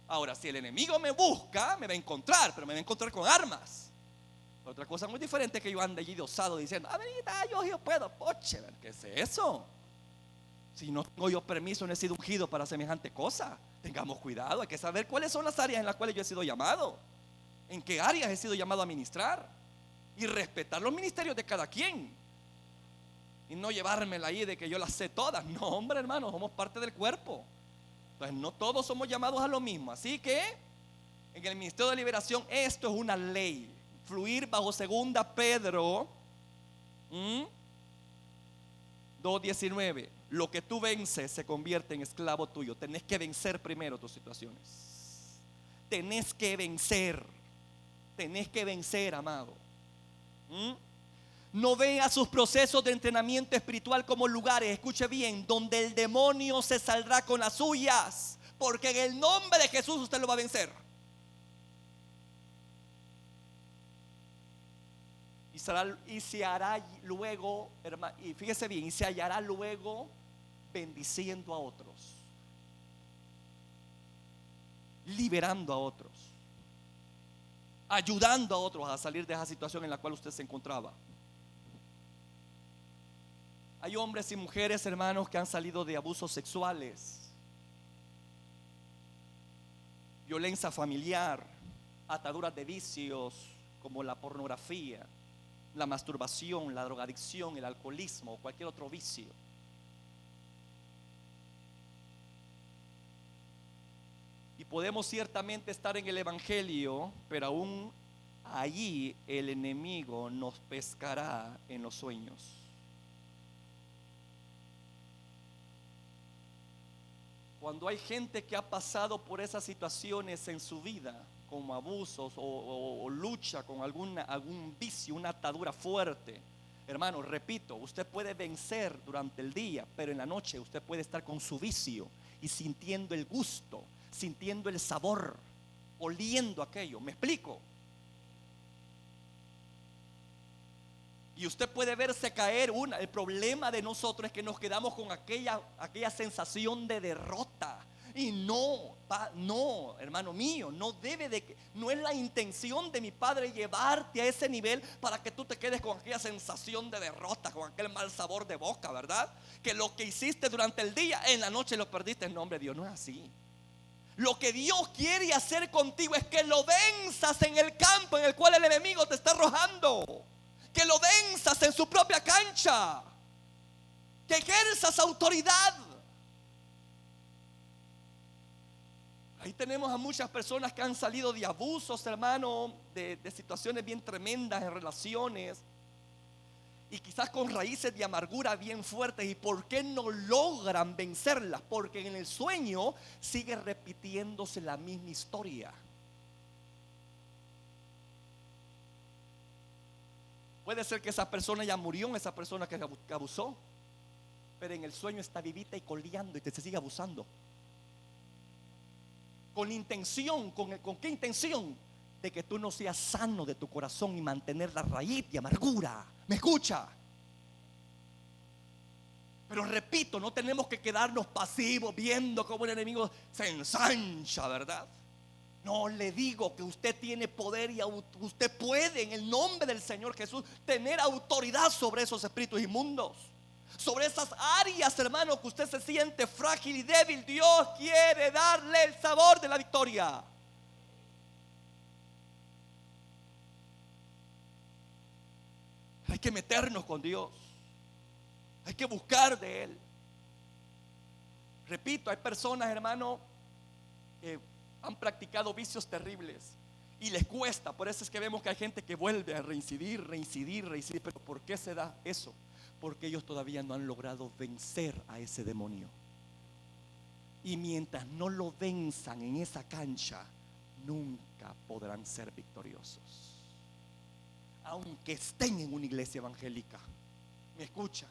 Ahora, si el enemigo me busca, me va a encontrar, pero me va a encontrar con armas. Otra cosa muy diferente es que yo ande allí de osado diciendo: "Avenida, yo puedo". Poche, ¿qué es eso? Si no tengo yo permiso, no he sido ungido para semejante cosa. Tengamos cuidado, hay que saber cuáles son las áreas en las cuales yo he sido llamado, en qué áreas he sido llamado a ministrar, y respetar los ministerios de cada quien. Y no llevármela ahí de que yo las sé todas. No, hombre, hermano, somos parte del cuerpo. Entonces no todos somos llamados a lo mismo. Así que en el ministerio de liberación esto es una ley. Fluir bajo 2 Pedro 2:19. Lo que tú vences se convierte en esclavo tuyo. Tenés que vencer primero tus situaciones. Tenés que vencer. Tenés que vencer, amado. No vea sus procesos de entrenamiento espiritual como lugares, escuche bien, donde el demonio se saldrá con las suyas, porque en el nombre de Jesús usted lo va a vencer. Y se hará luego, hermano, y fíjese bien, y se hallará luego bendiciendo a otros, liberando a otros, ayudando a otros a salir de esa situación en la cual usted se encontraba. Hay hombres y mujeres, hermanos, que han salido de abusos sexuales, violencia familiar, ataduras de vicios como la pornografía, la masturbación, la drogadicción, el alcoholismo o cualquier otro vicio. Y podemos ciertamente estar en el evangelio, pero aún allí el enemigo nos pescará en los sueños. Cuando hay gente que ha pasado por esas situaciones en su vida, como abusos o lucha con algún vicio, una atadura fuerte, hermano, repito, usted puede vencer durante el día, pero en la noche usted puede estar con su vicio y sintiendo el gusto, sintiendo el sabor, oliendo aquello. ¿Me explico? Y usted puede verse caer. El problema de nosotros es que nos quedamos con aquella sensación de derrota. Y no, hermano mío, no es la intención de mi Padre llevarte a ese nivel para que tú te quedes con aquella sensación de derrota, con aquel mal sabor de boca, ¿verdad? Que lo que hiciste durante el día, en la noche lo perdiste. En nombre de Dios, no es así. Lo que Dios quiere hacer contigo es que lo venzas en el campo en el cual el enemigo te está arrojando. Que lo venzas en su propia cancha. Que ejerzas autoridad. Ahí tenemos a muchas personas que han salido de abusos, hermano, de situaciones bien tremendas en relaciones, y quizás con raíces de amargura bien fuertes. ¿Y por qué no logran vencerlas? Porque en el sueño sigue repitiéndose la misma historia. Puede ser que esa persona ya murió, esa persona que abusó, pero en el sueño está vivita y coleando y te sigue abusando. Con intención, ¿con qué intención? De que tú no seas sano de tu corazón y mantener la raíz de amargura. ¿Me escucha? Pero repito, no tenemos que quedarnos pasivos viendo cómo el enemigo se ensancha, ¿verdad? No, le digo que usted tiene poder y usted puede, en el nombre del Señor Jesús, tener autoridad sobre esos espíritus inmundos, sobre esas áreas, hermano, que usted se siente frágil y débil. Dios quiere darle el sabor de la victoria. Hay que meternos con Dios. Hay que buscar de Él. Repito, hay personas, hermano, que han practicado vicios terribles y les cuesta. Por eso es que vemos que hay gente que vuelve a reincidir. Pero ¿por qué se da eso? Porque ellos todavía no han logrado vencer a ese demonio. Y mientras no lo venzan en esa cancha, nunca podrán ser victoriosos, aunque estén en una iglesia evangélica. ¿Me escucha?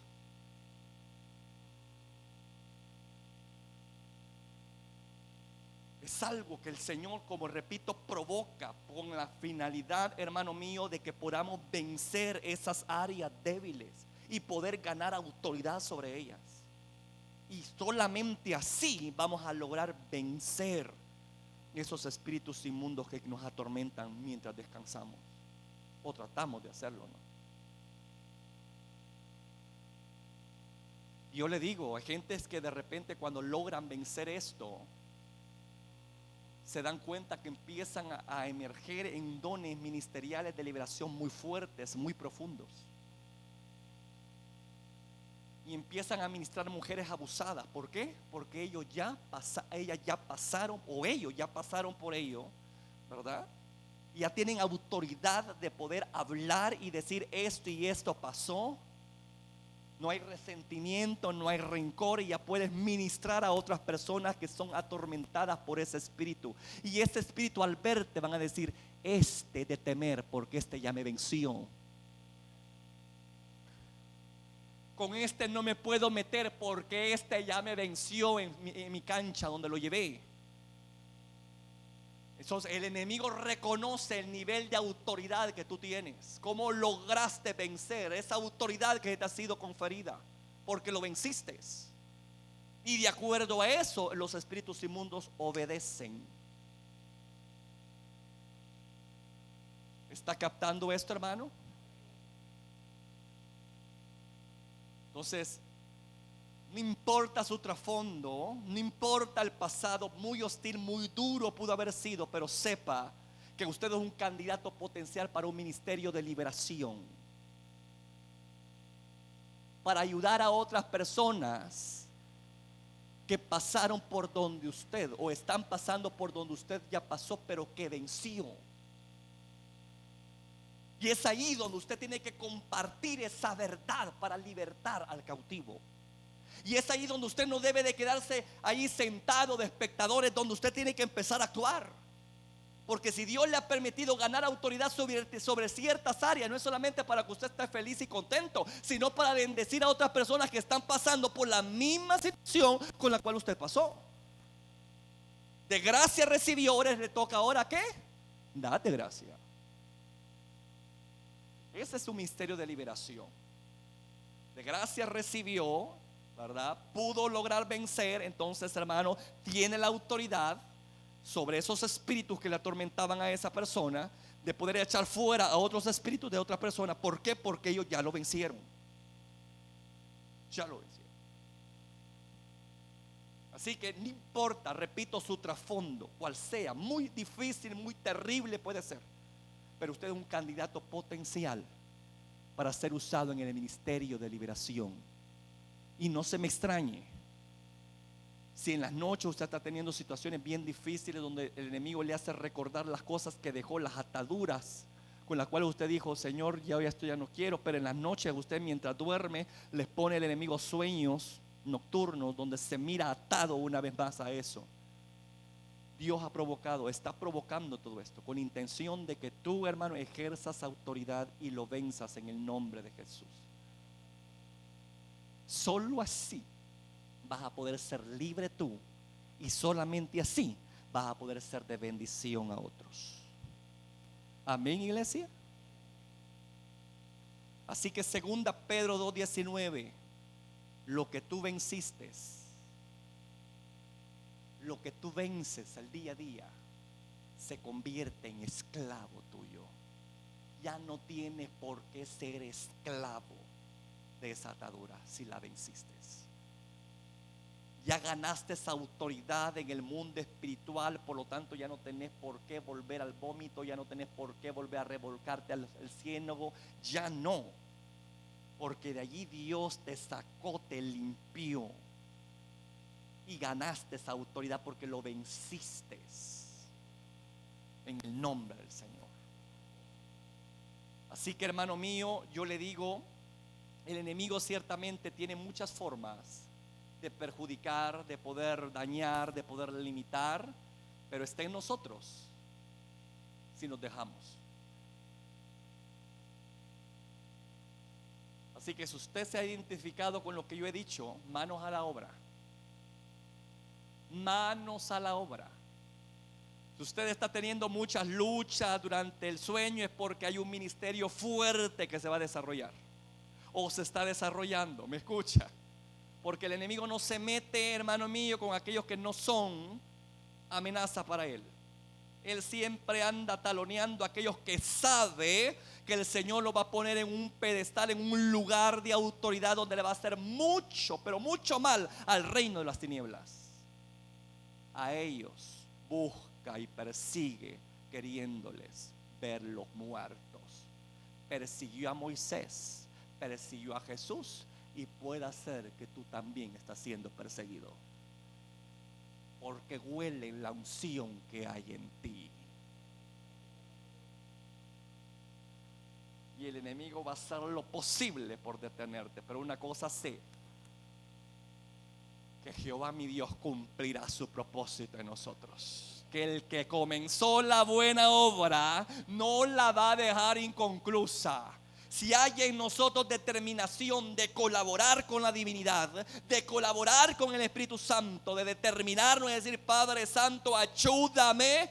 Es algo que el Señor, como repito, provoca con la finalidad, hermano mío, de que podamos vencer esas áreas débiles y poder ganar autoridad sobre ellas. Y solamente así vamos a lograr vencer esos espíritus inmundos que nos atormentan mientras descansamos, o tratamos de hacerlo, ¿no? Yo le digo, hay gentes que de repente cuando logran vencer esto, se dan cuenta que empiezan a emerger en dones ministeriales de liberación muy fuertes, muy profundos. Y empiezan a ministrar mujeres abusadas. ¿Por qué? Porque ellas ya pasaron por ello, ¿verdad? Y ya tienen autoridad de poder hablar y decir esto y esto pasó. No hay resentimiento, no hay rencor, y ya puedes ministrar a otras personas que son atormentadas por ese espíritu. Y ese espíritu al verte van a decir, este de temer, porque este ya me venció. Con este no me puedo meter porque este ya me venció en mi cancha donde lo llevé. Entonces el enemigo reconoce el nivel de autoridad que tú tienes. Cómo lograste vencer esa autoridad que te ha sido conferida, porque lo venciste. Y de acuerdo a eso, los espíritus inmundos obedecen. ¿Está captando esto, hermano? Entonces, no importa su trasfondo, no importa el pasado muy hostil, muy duro pudo haber sido, pero sepa que usted es un candidato potencial para un ministerio de liberación, para ayudar a otras personas que pasaron por donde usted, o están pasando por donde usted ya pasó, pero que venció. Y es ahí donde usted tiene que compartir esa verdad para libertar al cautivo. Y es ahí donde usted no debe de quedarse ahí sentado de espectadores, donde usted tiene que empezar a actuar. Porque si Dios le ha permitido ganar autoridad sobre ciertas áreas, no es solamente para que usted esté feliz y contento, sino para bendecir a otras personas que están pasando por la misma situación con la cual usted pasó. De gracia recibió, ahora le toca ahora ¿qué? Date gracia. Ese es un misterio de liberación. De gracia recibió, ¿verdad? Pudo lograr vencer. Entonces, hermano, tiene la autoridad sobre esos espíritus que le atormentaban a esa persona, de poder echar fuera a otros espíritus de otra persona. ¿Por qué? Porque ellos ya lo vencieron. Ya lo vencieron. Así que no importa, repito, su trasfondo, cual sea, muy difícil, muy terrible puede ser, pero usted es un candidato potencial para ser usado en el ministerio de liberación. Y no se me extrañe si en las noches usted está teniendo situaciones bien difíciles, donde el enemigo le hace recordar las cosas que dejó, las ataduras con las cuales usted dijo: Señor, ya esto ya no quiero. Pero en las noches usted, mientras duerme, les pone el enemigo sueños nocturnos donde se mira atado una vez más a eso. Dios ha provocado, está provocando todo esto con intención de que tú, hermano, ejerzas autoridad y lo venzas en el nombre de Jesús. Solo así vas a poder ser libre tú, y solamente así vas a poder ser de bendición a otros. Amén, iglesia. Así que 2 Pedro 2:19, lo que tú venciste, lo que tú vences al día a día, se convierte en esclavo tuyo. Ya no tienes por qué ser esclavo de esa atadura si la venciste. Ya ganaste esa autoridad en el mundo espiritual, por lo tanto ya no tenés por qué volver al vómito, ya no tenés por qué volver a revolcarte al ciénago, ya no, porque de allí Dios te sacó, te limpió y ganaste esa autoridad porque lo venciste en el nombre del Señor. Así que, hermano mío, yo le digo, el enemigo ciertamente tiene muchas formas de perjudicar, de poder dañar, de poder limitar, pero está en nosotros si nos dejamos. Así que si usted se ha identificado con lo que yo he dicho, manos a la obra. Manos a la obra. Si usted está teniendo muchas luchas durante el sueño, es porque hay un ministerio fuerte que se va a desarrollar o se está desarrollando. ¿Me escucha? Porque el enemigo no se mete, hermano mío, con aquellos que no son amenaza para él. Él siempre anda taloneando a aquellos que sabe que el Señor lo va a poner en un pedestal, en un lugar de autoridad donde le va a hacer mucho, pero mucho mal al reino de las tinieblas. A ellos busca y persigue, queriéndoles verlos muertos. Persiguió a Moisés, persiguió a Jesús, y puede ser que tú también estás siendo perseguido, porque huele la unción que hay en ti. Y el enemigo va a hacer lo posible por detenerte, pero una cosa sé, que Jehová mi Dios cumplirá su propósito en nosotros. Que el que comenzó la buena obra no la va a dejar inconclusa. Si hay en nosotros determinación de colaborar con la divinidad, de colaborar con el Espíritu Santo, de determinarnos y decir: Padre Santo, ayúdame,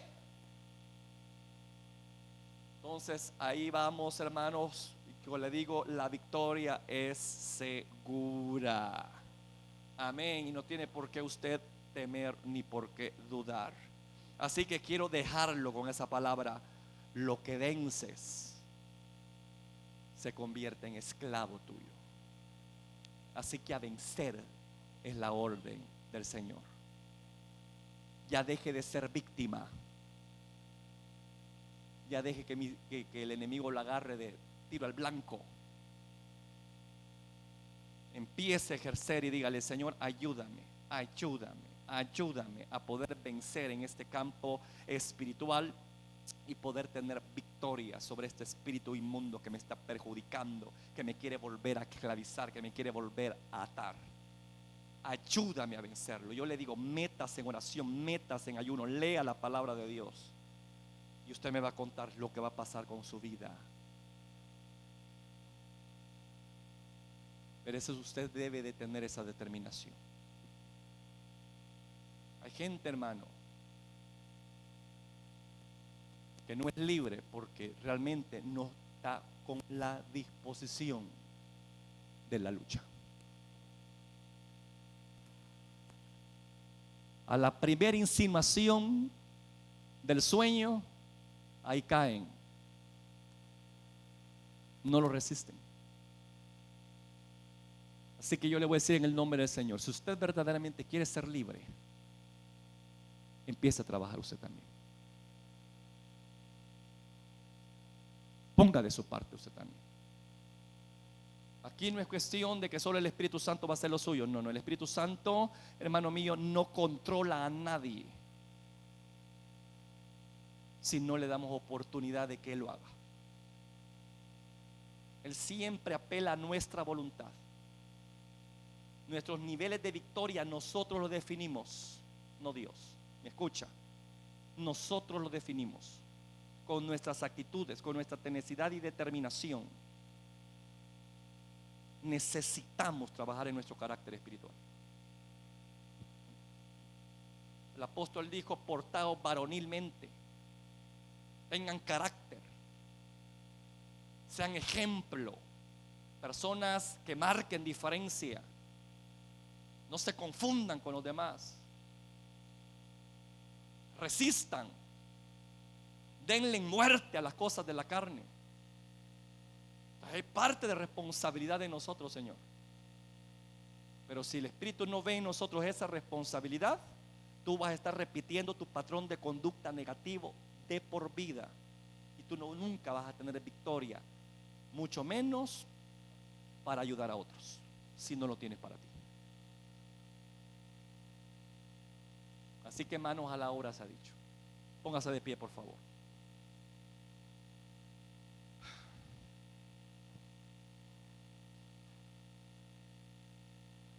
entonces ahí vamos, hermanos. Y como le digo, la victoria es segura. Amén. Y no tiene por qué usted temer ni por qué dudar. Así que quiero dejarlo con esa palabra: lo que vences se convierte en esclavo tuyo. Así que a vencer es la orden del Señor. Ya deje de ser víctima. Ya deje que el enemigo lo agarre de tiro al blanco. Empiece a ejercer y dígale: Señor, ayúdame, ayúdame, ayúdame a poder vencer en este campo espiritual. y poder tener victoria sobre este espíritu inmundo que me está perjudicando, que me quiere volver a esclavizar, que me quiere volver a atar. Ayúdame a vencerlo. Yo le digo, métase en oración, métase en ayuno, lea la palabra de Dios y usted me va a contar lo que va a pasar con su vida. Pero eso usted debe de tener esa determinación. Hay gente, hermano, que no es libre porque realmente no está con la disposición de la lucha. A la primera insinuación del sueño, ahí caen. No lo resisten. Así que yo le voy a decir en el nombre del Señor, si usted verdaderamente quiere ser libre, empiece a trabajar usted también. Ponga de su parte usted también. Aquí no es cuestión de que solo el Espíritu Santo va a hacer lo suyo. No, el Espíritu Santo, hermano mío, no controla a nadie si no le damos oportunidad de que Él lo haga. Él siempre apela a nuestra voluntad. Nuestros niveles de victoria nosotros los definimos, no Dios. ¿Me escucha? Nosotros los definimos con nuestras actitudes, con nuestra tenacidad y determinación. Necesitamos trabajar en nuestro carácter espiritual. El apóstol dijo: portaos varonilmente, tengan carácter, sean ejemplo, personas que marquen diferencia, no se confundan con los demás, resistan, denle muerte a las cosas de la carne. Hay parte de responsabilidad de nosotros, Señor. Pero si el Espíritu no ve en nosotros esa responsabilidad, tú vas a estar repitiendo tu patrón de conducta negativo de por vida. Y tú nunca vas a tener victoria, mucho menos para ayudar a otros, si no lo tienes para ti. Así que manos a la obra, se ha dicho. Póngase de pie, por favor.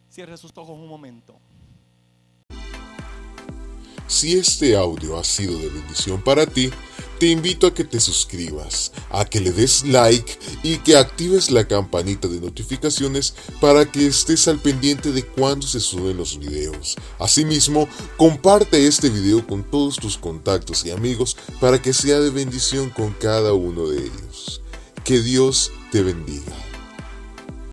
Cierre sus ojos un momento. Si este audio ha sido de bendición para ti, te invito a que te suscribas, a que le des like y que actives la campanita de notificaciones para que estés al pendiente de cuando se suben los videos. Asimismo, comparte este video con todos tus contactos y amigos para que sea de bendición con cada uno de ellos. Que Dios te bendiga.